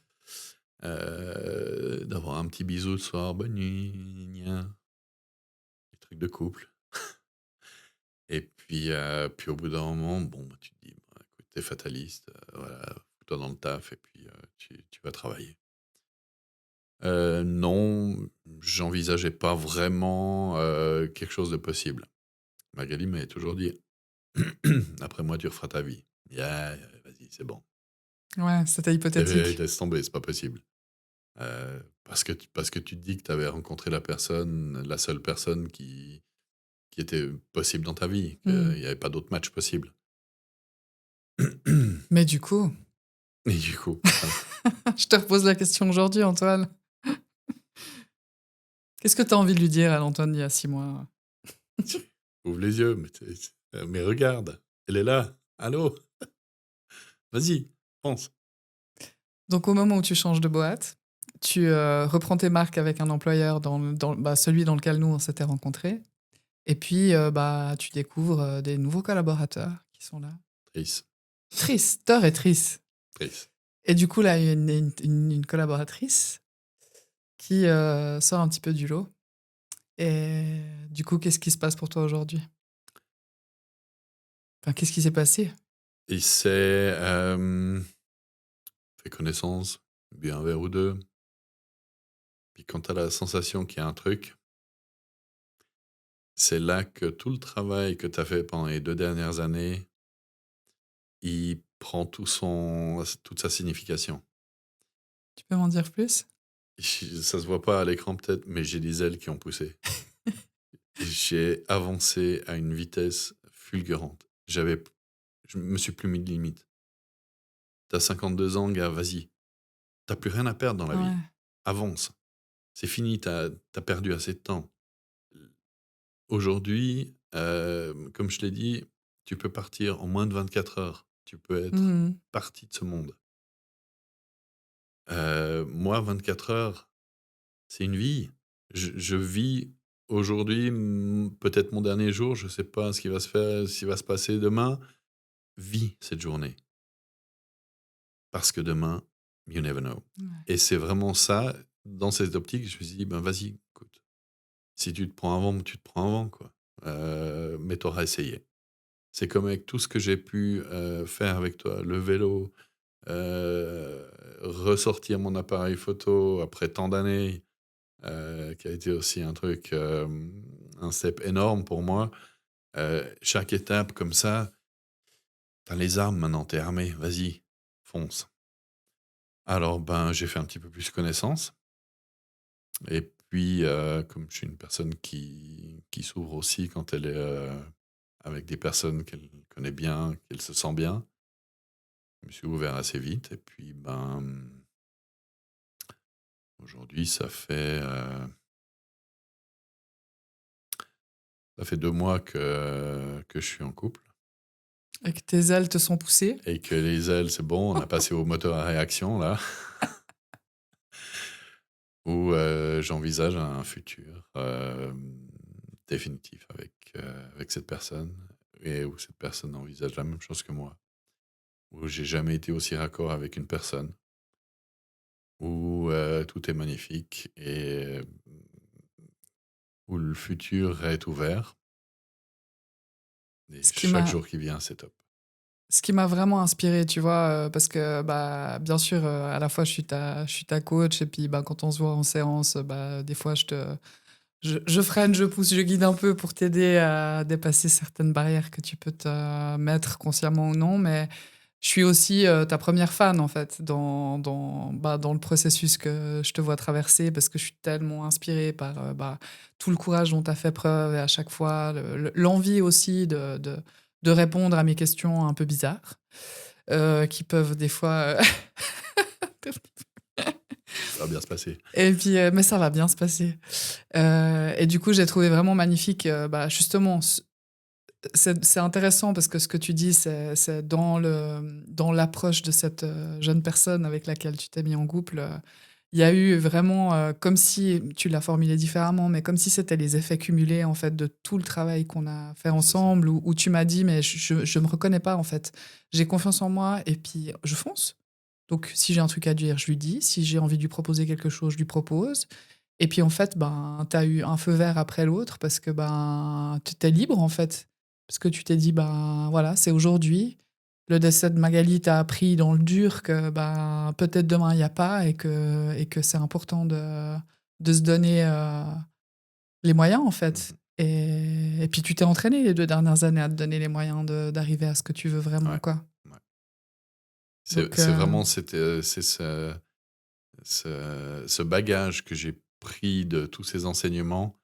d'avoir un petit bisou le soir, «Bonne nuit, gna des trucs de couple et puis au bout d'un moment, bon, tu te dis: «Bah, écoute, tu fataliste, voilà, fous-toi dans le taf et puis, tu vas travailler». Non, j'envisageais pas vraiment, quelque chose de possible. Magali m'avait toujours dit: «Après moi, tu referas ta vie». «Yeah, vas-y, c'est bon. Ouais, c'était hypothétique. Laisse tomber, c'est pas possible». Parce que tu te dis que tu avais rencontré la seule personne qui était possible dans ta vie, Hmm. qu'il y avait pas d'autres matchs possibles. Mais du coup, Et du coup, voilà, je te repose la question aujourd'hui, Antoine. Qu'est-ce que tu as envie de lui dire à l'Antoine d'il y a 6 mois? tu ouvres les yeux, mais regarde, elle est là. Allô? Vas-y, fonce. Donc, au moment où tu changes de boîte, tu reprends tes marques avec un employeur celui dans lequel nous, on s'était rencontrés. Et puis, tu découvres des nouveaux collaborateurs qui sont là. Triste, Thor et Tris. triste. Et du coup, là, il y a une collaboratrice qui sort un petit peu du lot. Et du coup, qu'est-ce qui se passe pour toi aujourd'hui? Enfin, qu'est-ce qui s'est passé? Et c'est, fait connaissance, bu un verre ou 2. Puis quand tu as la sensation qu'il y a un truc, c'est là que tout le travail que tu as fait pendant les 2 dernières années, il prend toute sa signification. Tu peux m'en dire plus? Ça se voit pas à l'écran peut-être, mais j'ai des ailes qui ont poussé. J'ai avancé à une vitesse fulgurante. Je me suis plus mis de limite. Tu as 52 ans, gars, vas-y. Tu plus rien à perdre dans la vie. Ouais. Avance. C'est fini, tu as perdu assez de temps. Aujourd'hui, comme je l'ai dit, tu peux partir en moins de 24 heures. Tu peux être Mhm. parti de ce monde. Moi, 24 heures, c'est une vie. Je vis aujourd'hui, peut-être mon dernier jour, je sais pas ce qui va se passer demain. Vis cette journée. Parce que demain, you never know. Ouais. Et c'est vraiment ça, dans cette optique, je me suis dit: «Ben, vas-y, écoute, si tu te prends un vent, tu te prends un vent, quoi. Mais tu auras essayé». C'est comme avec tout ce que j'ai pu, faire avec toi, le vélo, ressortir mon appareil photo après tant d'années, qui a été aussi un truc, un step énorme pour moi. Chaque étape comme ça, tu les armes maintenant, t'es armé, vas-y, fonce. Alors ben, j'ai fait un petit peu plus connaissance et puis, comme je suis une personne qui s'ouvre aussi quand elle est, avec des personnes qu'elle connaît bien, qu'elle se sent bien, je me suis ouvert assez vite et puis, ben, aujourd'hui ça fait 2 mois que je suis en couple Et que tes ailes te sont poussées. et que les ailes, c'est bon, on a passé au moteur à réaction là, où, j'envisage un futur, définitif avec cette personne et où cette personne envisage la même chose que moi. Où j'ai jamais été aussi raccord avec une personne, où, tout est magnifique et où le futur est ouvert et Ce qui chaque m'a jour qui vient, c'est top. Ce qui m'a vraiment inspirée, tu vois, parce que, bah, bien sûr, à la fois je suis ta coach et puis, bah, quand on se voit en séance, bah, des fois je freine, je pousse, je guide un peu pour t'aider à dépasser certaines barrières que tu peux te mettre consciemment ou non. Mais je suis aussi, ta première fan, en fait, dans le processus que je te vois traverser parce que je suis tellement inspirée par, bah, tout le courage dont tu as fait preuve et à chaque fois l'envie aussi de répondre à mes questions un peu bizarres, qui peuvent des fois, Ça va bien se passer. et puis, mais ça va bien se passer. Et du coup, j'ai trouvé vraiment magnifique, bah, justement, c'est intéressant parce que ce que tu dis, c'est dans l'approche de cette, jeune personne avec laquelle tu t'es mis en couple, il y a eu vraiment, comme si tu l'as formulé différemment, mais comme si c'était les effets cumulés, en fait, de tout le travail qu'on a fait C'est ça. ensemble où tu m'as dit: «Mais je me reconnais pas, en fait. J'ai confiance en moi et puis je fonce». Donc si j'ai un truc à dire, je lui dis. Si j'ai envie de lui proposer quelque chose, je lui propose. Et puis en fait, ben, tu as eu un feu vert après l'autre parce que, ben, tu étais libre en fait. Parce que tu t'es dit: «Ben, voilà, c'est aujourd'hui». Le décès de Magali t'a appris dans le dur que, ben, peut-être demain il y a pas et que c'est important de se donner, les moyens en fait. Mmh. Et puis tu t'es entraîné les 2 dernières années à te donner les moyens d'arriver à ce que tu veux vraiment, Ouais, quoi. ouais. C'est Donc c'est vraiment c'est ce bagage que j'ai pris de tous ces enseignements.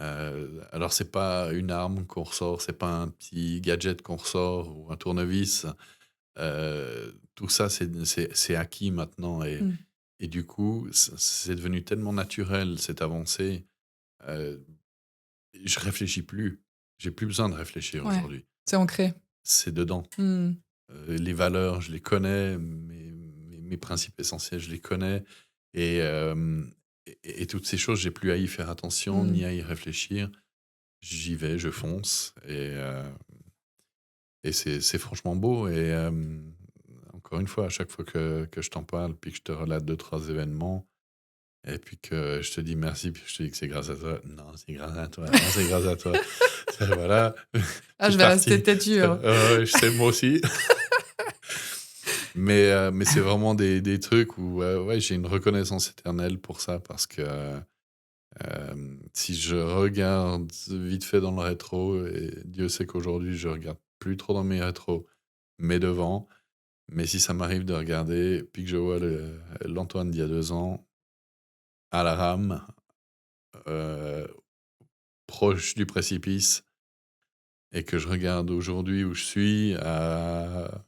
Alors c'est pas une arme qu'on ressort, c'est pas un petit gadget qu'on ressort ou un tournevis. Tout ça, c'est acquis maintenant mmh, et du coup, c'est devenu tellement naturel cette avancée, heu, je réfléchis plus. J'ai plus besoin de réfléchir ouais, aujourd'hui. c'est ancré. C'est dedans. Mmh, Les valeurs, je les connais, mes principes essentiels, je les connais et hem et toutes ces choses, j'ai plus à y faire attention, mmh. ni à y réfléchir. J'y vais, je fonce et c'est franchement beau et encore une fois, à chaque fois que je t'en parle, puis que je te relate deux trois événements et puis que je te dis merci, puis je te dis que c'est grâce à toi. Non, c'est grâce à toi. Non, c'est grâce à toi. C'est voilà, Ah, c'est je vais rester parti. têtue, hein. Ouais, je sais, moi aussi. Mais c'est vraiment des trucs où, ouais, j'ai une reconnaissance éternelle pour ça parce que, si je regarde vite fait dans le rétro et Dieu sait qu'aujourd'hui je regarde plus trop dans mes rétros, mais devant. Mais si ça m'arrive de regarder, puis que je vois l'Antoine d'il y a 2 ans, à la rame, heu, proche du précipice et que je regarde aujourd'hui où je suis, à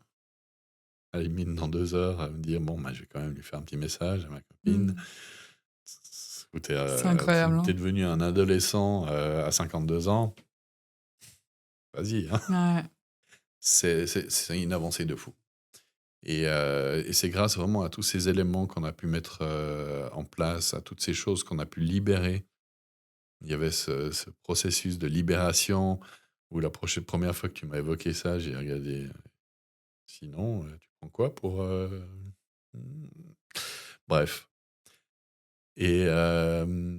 la limite dans 2 heures, à me dire: «Bon, bah, je vais quand même lui faire un petit message à ma copine». Mmh. Où C'est incroyable, tu hein. devenu un adolescent, à 52 ans, vas-y, hein. Ouais. C'est une avancée de fou et c'est grâce vraiment à tous ces éléments qu'on a pu mettre, en place, à toutes ces choses qu'on a pu libérer. Il y avait ce processus de libération où la première fois que tu m'as évoqué ça, j'ai regardé, «Sinon, tu prends quoi pour, mmh?» Bref et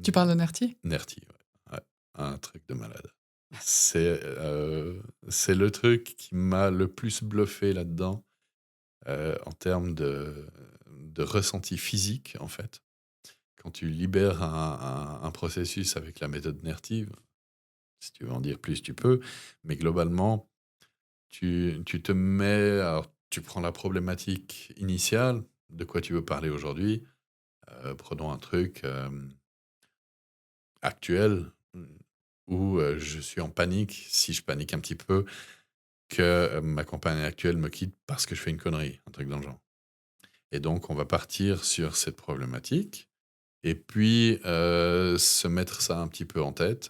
Tu parles de Nerty? Nerty, ouais, ouais, un truc de malade. C'est le truc qui m'a le plus bluffé là-dedans, en termes de ressenti physique, en fait. Quand tu libères un processus avec la méthode NERTIV, si tu veux en dire plus, tu peux, mais globalement, tu te mets alors tu prends la problématique initiale, de quoi tu veux parler aujourd'hui. Prenons un truc, actuel, où, je suis en panique, si je panique un petit peu, que, ma compagne actuelle me quitte parce que je fais une connerie, un truc dans le genre. Et donc on va partir sur cette problématique et puis, se mettre ça un petit peu en tête,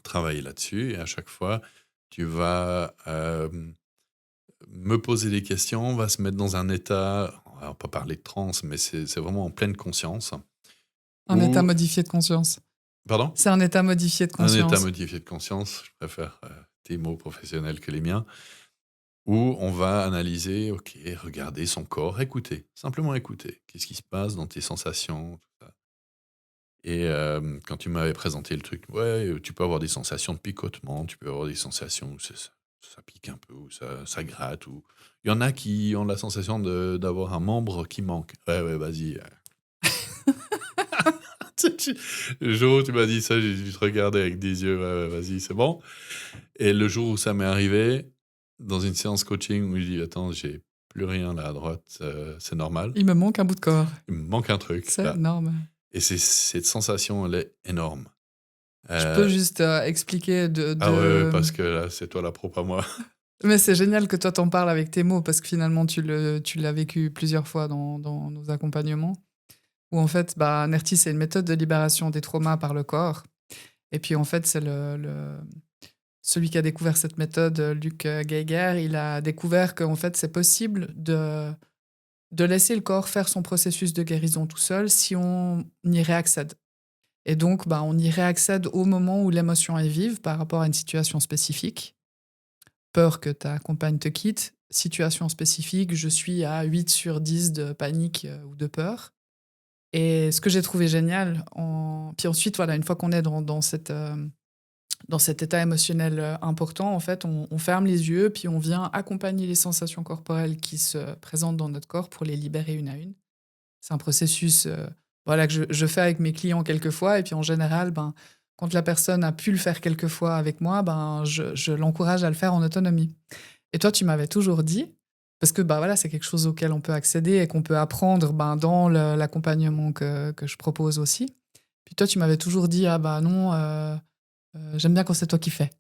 travailler là-dessus et à chaque fois, tu vas, me poser des questions, on va se mettre dans un état, on va pas parler de transe, mais c'est vraiment en pleine conscience Un état où modifié de conscience. pardon? C'est un état modifié de Un état conscience. modifié de conscience, je préfère, tes mots professionnels que les miens, où on va analyser, OK, regarder son corps, écouter, simplement écouter. Qu'est-ce qui se passe dans tes sensations, tout ça? Et quand tu m'avais présenté le truc, ouais, tu peux avoir des sensations de picotement, tu peux avoir des sensations où ça pique un peu, où ça gratte, ou il y en a qui ont la sensation d'avoir un membre qui manque. Ouais, ouais, vas-y. Le jour où tu m'as dit ça, j'ai dû te regarder avec des yeux, ouais, ouais, vas-y, c'est bon. Et le jour où ça m'est arrivé, dans une séance coaching où je dis: «Attends, j'ai plus rien là à droite, c'est normal. Il me manque un bout de corps. Il me manque un truc C'est là». énorme. Et cette sensation, elle est énorme. Je peux Heu, juste expliquer ah ouais, ouais, parce que là, c'est toi la pro, pas moi. Mais c'est génial que toi t'en parles avec tes mots parce que finalement tu l'as vécu plusieurs fois dans nos accompagnements. Où en fait, bah, NERTI, c'est une méthode de libération des traumas par le corps. Et puis en fait, c'est celui qui a découvert cette méthode, Luc Geiger, il a découvert qu'en fait, c'est possible de laisser le corps faire son processus de guérison tout seul si on y réaccède. Et donc, bah, on y réaccède au moment où l'émotion est vive par rapport à une situation spécifique. Peur que ta compagne te quitte, situation spécifique, je suis à 8 sur 10 de panique ou de peur. Et ce que j'ai trouvé génial, puis ensuite, voilà, une fois qu'on est dans cet état émotionnel important, en fait, on ferme les yeux, puis on vient accompagner les sensations corporelles qui se présentent dans notre corps pour les libérer une à une. C'est un processus, voilà, que je fais avec mes clients quelquefois et puis en général, ben, quand la personne a pu le faire quelques fois avec moi, ben, je l'encourage à le faire en autonomie. Et toi, tu m'avais toujours dit, parce que, bah, voilà, c'est quelque chose auquel on peut accéder et qu'on peut apprendre, ben, dans l'accompagnement que je propose aussi. Puis toi, tu m'avais toujours dit: «Ah bah non, j'aime bien quand c'est toi qui fais».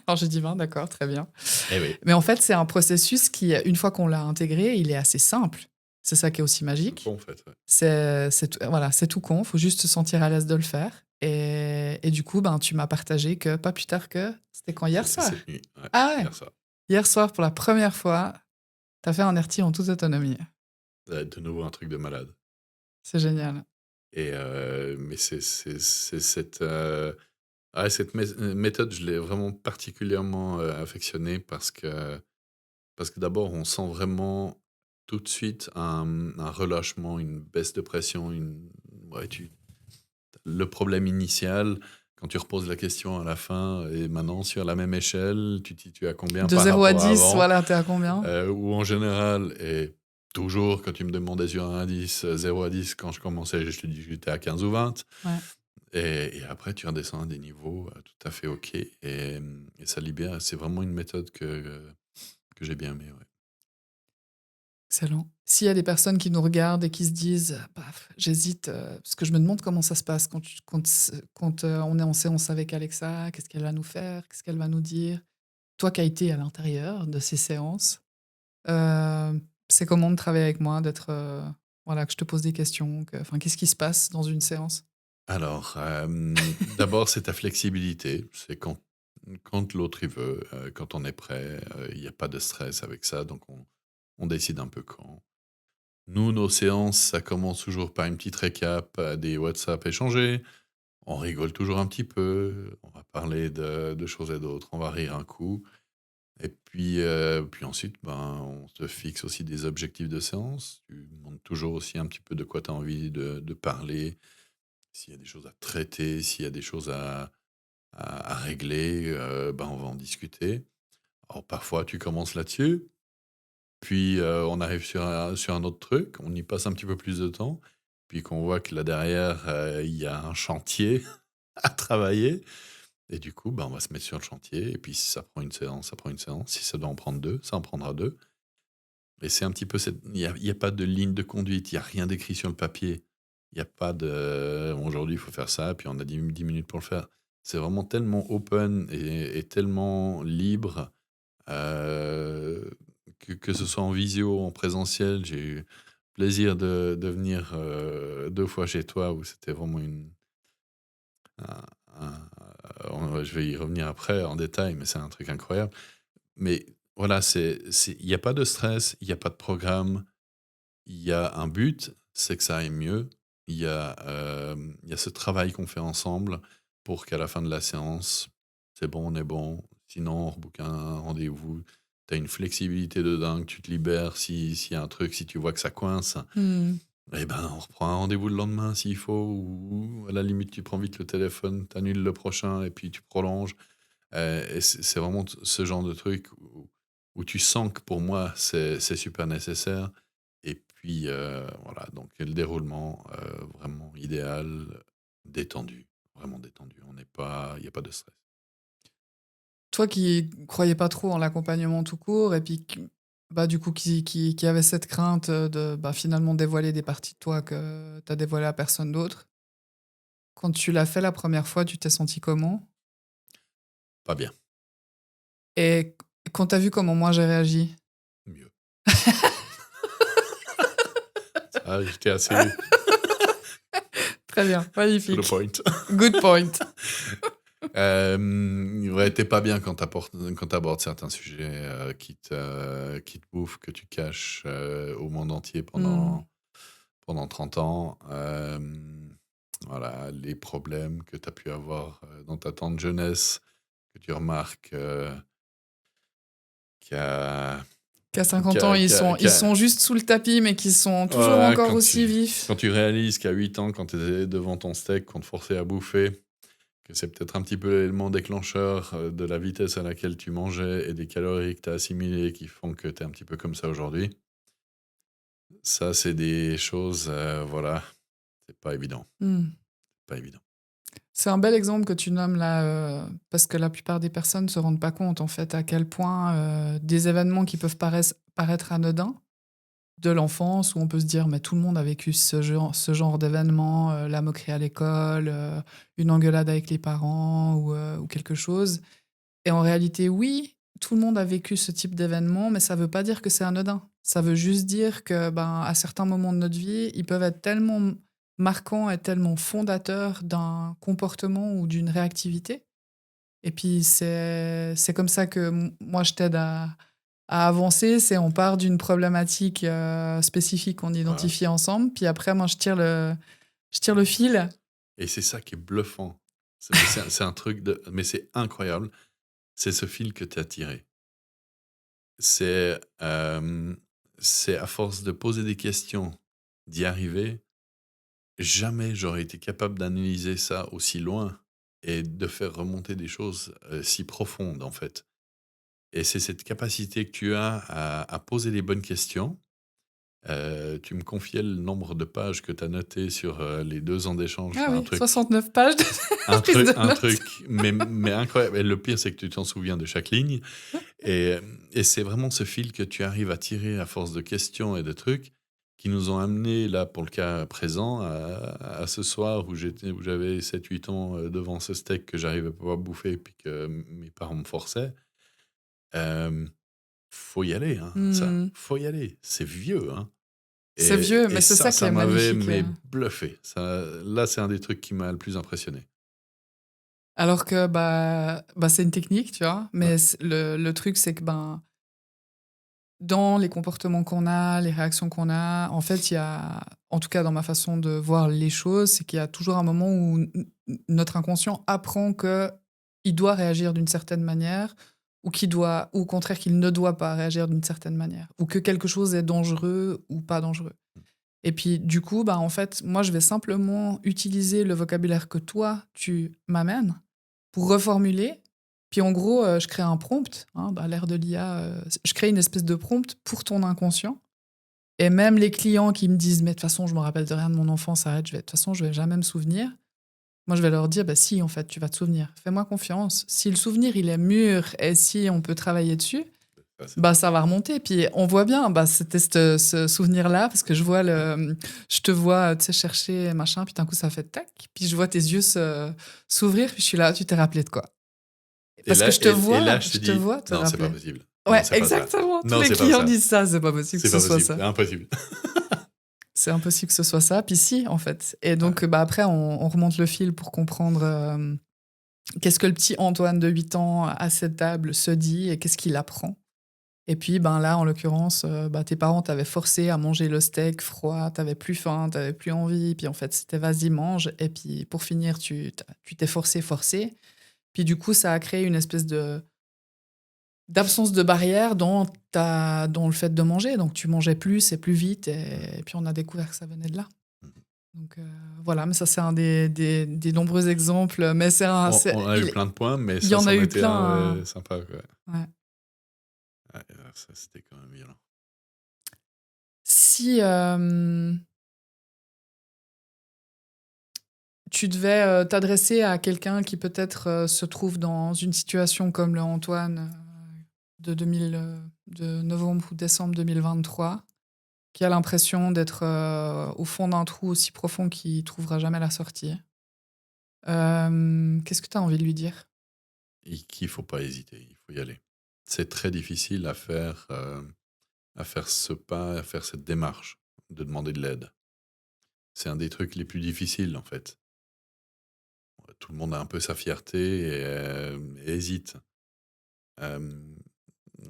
Alors j'ai dit: «Ben, d'accord, très bien». Eh oui, Mais en fait, c'est un processus qui, une fois qu'on l'a intégré, il est assez simple. C'est ça qui est aussi c'est tout con, magique. en fait, ouais. C'est tout voilà, c'est tout con, faut juste se sentir à l'aise de le faire et du coup, ben, tu m'as partagé que pas plus tard que c'était quand? Hier C'est soir? cette nuit, ouais, Ah ouais, hier soir. hier soir pour la première fois, tu as fait un RT en toute autonomie. De nouveau un truc de malade. C'est génial. Et mais c'est cette, ouais, cette méthode, je l'ai vraiment particulièrement, affectionnée parce que d'abord, on sent vraiment tout de suite un relâchement, une baisse de pression, ouais, le problème initial, quand tu reposes la question à la fin et maintenant sur la même échelle, tu te situes à combien De par 0 à rapport à 10, avant? voilà, tu es à combien? Ou en général et toujours quand tu me demandais sur un indice, 0 à 10 quand je commençais, je te dis que j'étais à 15 ou 20 Ouais, et après tu redescends à des niveaux, tout à fait OK et ça libère. C'est vraiment une méthode que j'ai bien aimée, ouais. excellent. S'il y a des personnes qui nous regardent et qui se disent: «Paf, j'hésite», parce que je me demande comment ça se passe quand on est en séance avec Alexa, qu'est-ce qu'elle va nous faire? Qu'est-ce qu'elle va nous dire? Toi qui as été à l'intérieur de ces séances, c'est comment de travailler avec moi, d'être, voilà, que je te pose des questions, qu'est-ce qui se passe dans une séance? Alors, d'abord, c'est ta flexibilité. C'est quand l'autre il veut, quand on est prêt, il y a pas de stress avec ça, donc on décide un peu quand. Nous, nos séances, ça commence toujours par une petite récap, des WhatsApp échangés. On rigole toujours un petit peu, on va parler de choses et d'autres, on va rire un coup et puis ensuite, ben, on se fixe aussi des objectifs de séance. Tu demandes toujours aussi un petit peu de quoi tu as envie de parler, s'il y a des choses à traiter, s'il y a des choses à régler, ben, on va en discuter. Alors parfois tu commences là-dessus, Puis on arrive sur un autre truc, on y passe un petit peu plus de temps, puis qu'on voit que là derrière, il y a un chantier à travailler. Et du coup, on va se mettre sur le chantier. Et puis si ça prend une séance, ça prend une séance. Si ça doit en prendre deux, ça en prendra deux. Et c'est un petit peu il y a pas de ligne de conduite, il y a rien d'écrit sur le papier. Il y a pas de aujourd'hui il faut faire ça, puis on a 10 minutes pour le faire. C'est vraiment tellement open et tellement libre, que ce soit en visio, en présentiel. J'ai eu plaisir de venir 2 fois chez toi où c'était vraiment un je vais y revenir après en détail, mais c'est un truc incroyable. Mais voilà, il y a pas de stress, il y a pas de programme, il y a un but, c'est que ça aille mieux. Il y a ce travail qu'on fait ensemble pour qu'à la fin de la séance, c'est bon, on est bon. Sinon, on rebook un rendez-vous. Tu as une flexibilité de dingue, tu te libères s'il y a un truc, si tu vois que ça coince, Mmh. on reprend un rendez-vous le lendemain s'il faut, ou à la limite, tu prends vite le téléphone, tu annules le prochain et puis tu prolonges. Et c'est vraiment ce genre de truc où tu sens que pour moi, c'est super nécessaire. Et puis, voilà, donc le déroulement, vraiment idéal, détendu, vraiment détendu. Il y a pas de stress. Toi qui croyais pas trop en l'accompagnement tout court et puis du coup qui avait cette crainte, de, finalement dévoiler des parties de toi que tu as dévoilées à personne d'autre. Quand tu l'as fait la première fois, tu t'es senti comment? Pas bien, Et quand tu as vu comment moi j'ai réagi? mieux. Ça, j'étais assez Très bien, to the magnifique. point. Good point. Ouais, tu pas bien quand tu abordes certains sujets, qui te bouffent, que tu caches, au monde entier Mmh. pendant 30 ans. Voilà, les problèmes que tu as pu avoir, dans ta tendre jeunesse, que tu remarques, qu'à Qu'à 50 ans, qu'à qu'à ils qu'à sont juste sous le tapis, mais qui sont toujours voilà, encore aussi vifs. quand tu réalises qu'à 8 ans, quand tu étais devant ton steak, qu'on te forçait à bouffer, que c'est peut-être un petit peu l'élément déclencheur, de la vitesse à laquelle tu mangeais et des calories que tu as assimilées qui font que tu es un petit peu comme ça aujourd'hui. Ça, c'est des choses, voilà, c'est pas évident, Mmh. pas évident. C'est un bel exemple que tu nommes là, parce que la plupart des personnes ne se rendent pas compte, en fait, à quel point, des événements qui peuvent paraître anodins, de l'enfance, où on peut se dire: «Mais tout le monde a vécu ce genre d'événement, la moquerie à l'école, une engueulade avec les parents ou quelque chose». Et en réalité, oui, tout le monde a vécu ce type d'événement, mais ça veut pas dire que c'est anodin. Ça veut juste dire que, à certains moments de notre vie, ils peuvent être tellement marquants et tellement fondateurs d'un comportement ou d'une réactivité. Et puis c'est comme ça que moi je t'aide à avancer. C'est on part d'une problématique spécifique qu'on Voilà, identifie ensemble, puis après moi je tire le fil. et c'est ça qui est bluffant. C'est un truc mais c'est incroyable, c'est ce fil que tu as tiré. C'est, c'est à force de poser des questions, d'y arriver. Jamais j'aurais été capable d'analyser ça aussi loin et de faire remonter des choses, si profondes, en fait. Et c'est cette capacité que tu as à poser les bonnes questions. Tu me confiais le nombre de pages que tu as notées sur, les 2 ans d'échange, Ah enfin oui, 69 pages de prise de un notes. truc mais incroyable, et le pire, c'est que tu t'en souviens de chaque ligne. Et c'est vraiment ce fil que tu arrives à tirer à force de questions et de trucs qui nous ont amenés là, pour le cas présent, à ce soir où j'avais 7 8 ans, devant ce steak que j'arrivais pas à bouffer puis que mes parents me forçaient. Hem, Faut y aller, hein, ça, Mmh. faut y aller. C'est vieux, hein, C'est vieux, et mais c'est ça qui ça est m'avait magnifique. mais bluffé. Ça, là, c'est un des trucs qui m'a le plus impressionné. Alors que, c'est une technique, tu vois? Ouais, Mais le truc, c'est que, dans les comportements qu'on a, les réactions qu'on a, en fait, il y a en tout cas dans ma façon de voir les choses, c'est qu'il y a toujours un moment où notre inconscient apprend que il doit réagir d'une certaine manière ou au contraire qu'il ne doit pas réagir d'une certaine manière ou que quelque chose est dangereux ou pas dangereux. Et puis du coup, en fait, moi, je vais simplement utiliser le vocabulaire que toi, tu m'amènes pour reformuler Puis en gros, je crée un prompt, hein, à l'ère de l'IA, je crée une espèce de prompt pour ton inconscient. Et même les clients qui me disent: «Mais de toute façon, je me rappelle de rien de mon enfance, arrête, de toute façon, je vais jamais me souvenir». Moi, je vais leur dire: «Bah si, en fait, tu vas te souvenir. Fais-moi confiance. Si le souvenir, il est mûr et si on peut travailler dessus, Ça, c'est bah, ça va remonter». Puis on voit bien, bah, c'était ce souvenir-là parce que je te vois, tu sais, chercher machin, puis d'un coup, ça fait tac, puis je vois tes yeux s'ouvrir, puis je suis là: «Tu t'es rappelé de quoi?» et Parce que là je te je te dis: vois te «Non, c'est pas rappeler. possible. Non, Ouais, c'est pas ça. exactement. Tous Non, les c'est pas clients ça. disent ça: «C'est pas possible que C'est ce pas soit possible, ça». c'est impossible». C'est impossible que ce soit ça. Puis si, en fait. Et Ouais. donc, bah, après, on remonte le fil pour comprendre qu'est-ce que le petit Antoine de 8 ans à cette table se dit et qu'est-ce qu'il apprend. Et puis, ben là, en l'occurrence, bah, tes parents t'avaient forcé à manger le steak froid, t'avais plus faim, t'avais plus envie. Puis en fait, c'était vas-y, mange. Et puis pour finir, tu t'es forcé. Puis du coup, ça a créé une espèce d'absence de barrière dans le fait de manger. Donc tu mangeais plus et plus vite. Et puis on a découvert que ça venait de là. Mmh. Donc voilà, mais ça c'est un des nombreux exemples, mais On a eu plein de points, mais il y ça, en a c'en eu était plein, un, hein. sympa, quoi. Ouais. Ouais, ça, c'était quand même violent. Si, tu devais, t'adresser à quelqu'un qui peut-être, se trouve dans une situation comme le Antoine, de novembre ou décembre 2023, qui a l'impression d'être, au fond d'un trou aussi profond qu'il trouvera jamais la sortie, qu'est-ce que tu as envie de lui dire? Et qu'il faut pas hésiter, il faut y aller. C'est très difficile à faire ce pas, à faire cette démarche de demander de l'aide. C'est un des trucs les plus difficiles, en fait. Tout le monde a un peu sa fierté et hésite. Hem,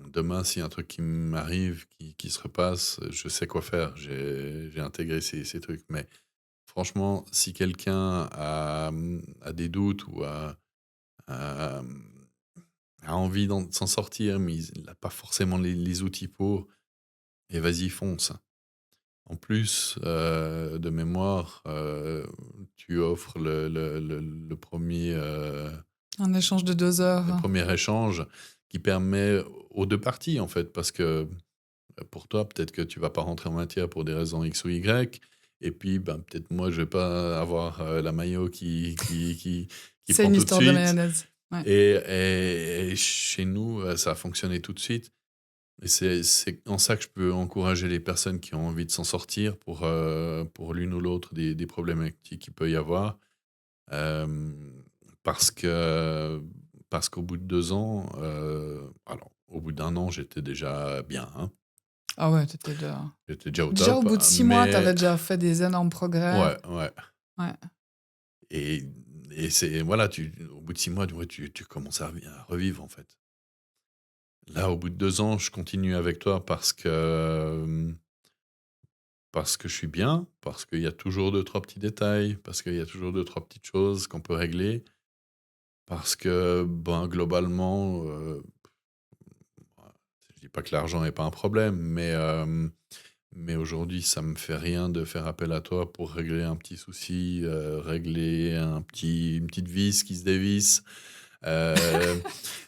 Demain, s'il y a un truc qui m'arrive, qui se repasse, je sais quoi faire. J'ai intégré ces trucs. Mais franchement, si quelqu'un a des doutes ou a, mmh, a envie de s'en sortir, mais il n'a pas forcément les outils pour, et vas-y, fonce. En plus, de mémoire, tu offres le 1er, Un échange de 2 le heures. 1er échange qui permet aux 2 parties, en fait. Parce que, pour toi, peut-être que tu vas pas rentrer en matière pour des raisons X ou Y, et puis, ben, peut-être moi, je vais pas avoir, la maillot qui C'est prend une tout de histoire de suite, mayonnaise. Ouais. et chez nous, ça a fonctionné tout de suite. Et c'est en ça que je peux encourager les personnes qui ont envie de s'en sortir pour l'une ou l'autre des problématiques qu'il peut y avoir. Hem, parce que parce qu'au bout de 2 ans, alors au bout d'1 an, j'étais déjà bien, hein. Ah ouais, J'étais déjà au déjà au top, bout de 6 mois, tu avais mais déjà fait des énormes progrès. ouais, ouais, Ouais. et c'est voilà, au bout de 6 mois, tu commences à revivre, en fait. Là, au bout de 2 ans, je continue avec toi parce que je suis bien, parce qu'il y a toujours 2-3 petits détails, parce qu'il y a toujours 2-3 petites choses qu'on peut régler, parce que, ben, globalement, je dis pas que l'argent n'est pas un problème, mais aujourd'hui, ça me fait rien de faire appel à toi pour régler un petit souci, régler une petite vis qui se dévisse, heu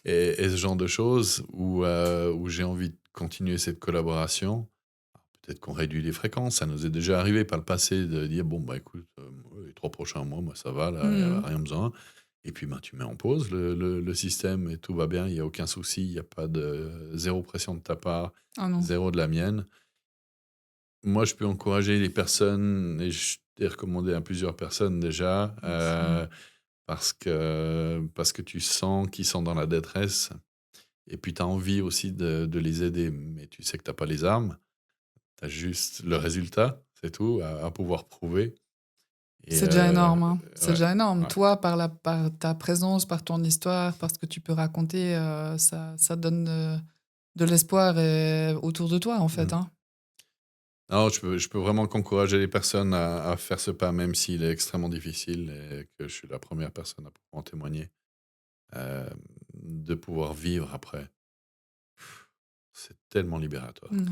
et ce genre de choses où j'ai envie de continuer cette collaboration. Peut-être qu'on réduit les fréquences, ça nous est déjà arrivé par le passé de dire: «Bon, bah, écoute, moi, les 3 prochains mois, moi, ça va, là, il y a Mmh. rien besoin», et puis, ben, tu mets en pause le système et tout va bien, il y a aucun souci, il y a pas de zéro pression de ta part, Ah non. zéro de la mienne. Moi, je peux encourager les personnes, et je t'ai recommandé à plusieurs personnes déjà, Merci. parce que tu sens qu'ils sont dans la détresse, et puis tu as envie aussi de les aider, mais tu sais que tu as pas les armes. Tu as juste le résultat, c'est tout, à pouvoir prouver, et C'est déjà énorme, hein. C'est ouais, déjà énorme. ouais. Toi, par ta présence, par ton histoire, par ce que tu peux raconter, ça donne, de l'espoir autour de toi, en fait, Mmh. hein. Non, je peux vraiment qu'encourager les personnes à faire ce pas, même s'il est extrêmement difficile et que je suis la première personne à pouvoir en témoigner. De pouvoir vivre après, c'est tellement libératoire. Mouais.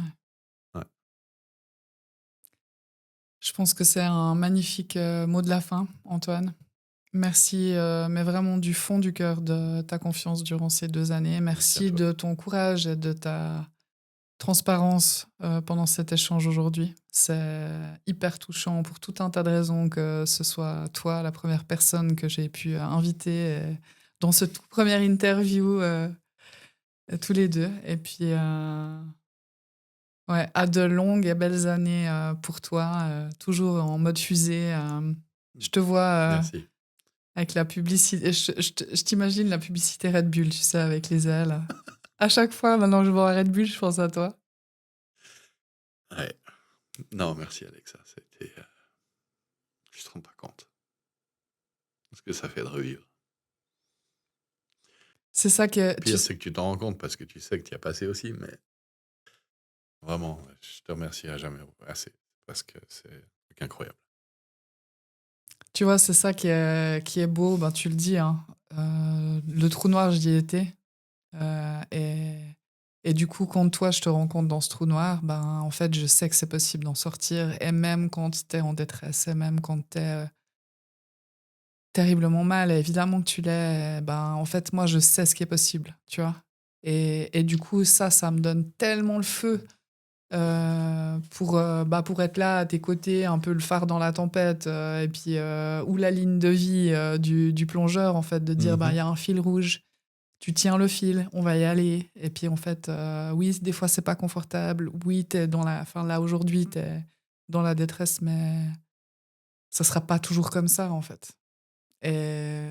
Ouais. Je pense que c'est un magnifique, mot de la fin, Antoine. Merci, mais vraiment du fond du cœur de ta confiance durant ces 2 années. Merci à Merci toi. de ton courage et de ta transparence, pendant cet échange aujourd'hui. C'est hyper touchant pour tout un tas de raisons, que ce soit toi, la première personne que j'ai pu, inviter, dans ce tout premier interview, tous les 2. Et puis, ouais, à de longues et belles années, pour toi, toujours en mode fusée, je te vois, Merci. avec la publicité, je t'imagine la publicité Red Bull, tu sais, avec les ailes. À chaque fois, maintenant que je vois Red Bull, je pense à toi. Ouais. Non, merci Alexa, c'était, tu te rends pas compte ce que ça fait de revivre. C'est ça que Le tu pire, c'est que tu t'en rends compte parce que tu sais que tu y as passé aussi, mais vraiment, je te remercierai jamais assez parce que c'est un truc incroyable. tu vois, c'est ça qui est beau, ben, tu le dis, hein, le trou noir, j'y étais, et du coup, quand toi, je te rencontre dans ce trou noir, ben, en fait, je sais que c'est possible d'en sortir, et même quand tu es en détresse, et même quand tu es, terriblement mal, et évidemment que tu l'es, ben, en fait, moi, je sais ce qui est possible, tu vois? Et du coup, ça me donne tellement le feu, pour être là à tes côtés, un peu le phare dans la tempête, et puis, ou la ligne de vie, du plongeur, en fait, de dire: «Ben, il y Mmh. a un fil rouge, tu tiens le fil, on va y aller». Et puis, en fait, oui, des fois, c'est pas confortable. Oui, t'es dans la enfin, là, aujourd'hui, t'es dans la détresse, mais ça sera pas toujours comme ça, en fait. Et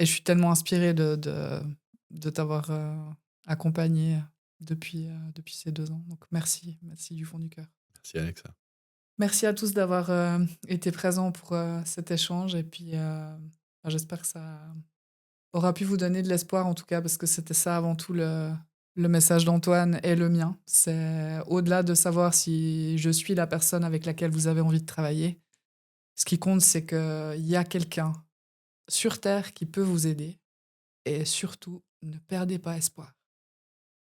et je suis tellement inspirée de t'avoir, accompagnée depuis ces 2 ans. Donc merci, merci du fond du cœur. Merci Alexa. Merci à tous d'avoir, été présents pour, cet échange, et puis, bah, j'espère que ça aura pu vous donner de l'espoir, en tout cas, parce que c'était ça avant tout le message d'Antoine et le mien. C'est au-delà de savoir si je suis la personne avec laquelle vous avez envie de travailler, ce qui compte, c'est qu'il y a quelqu'un sur terre qui peut vous aider, et surtout, ne perdez pas espoir.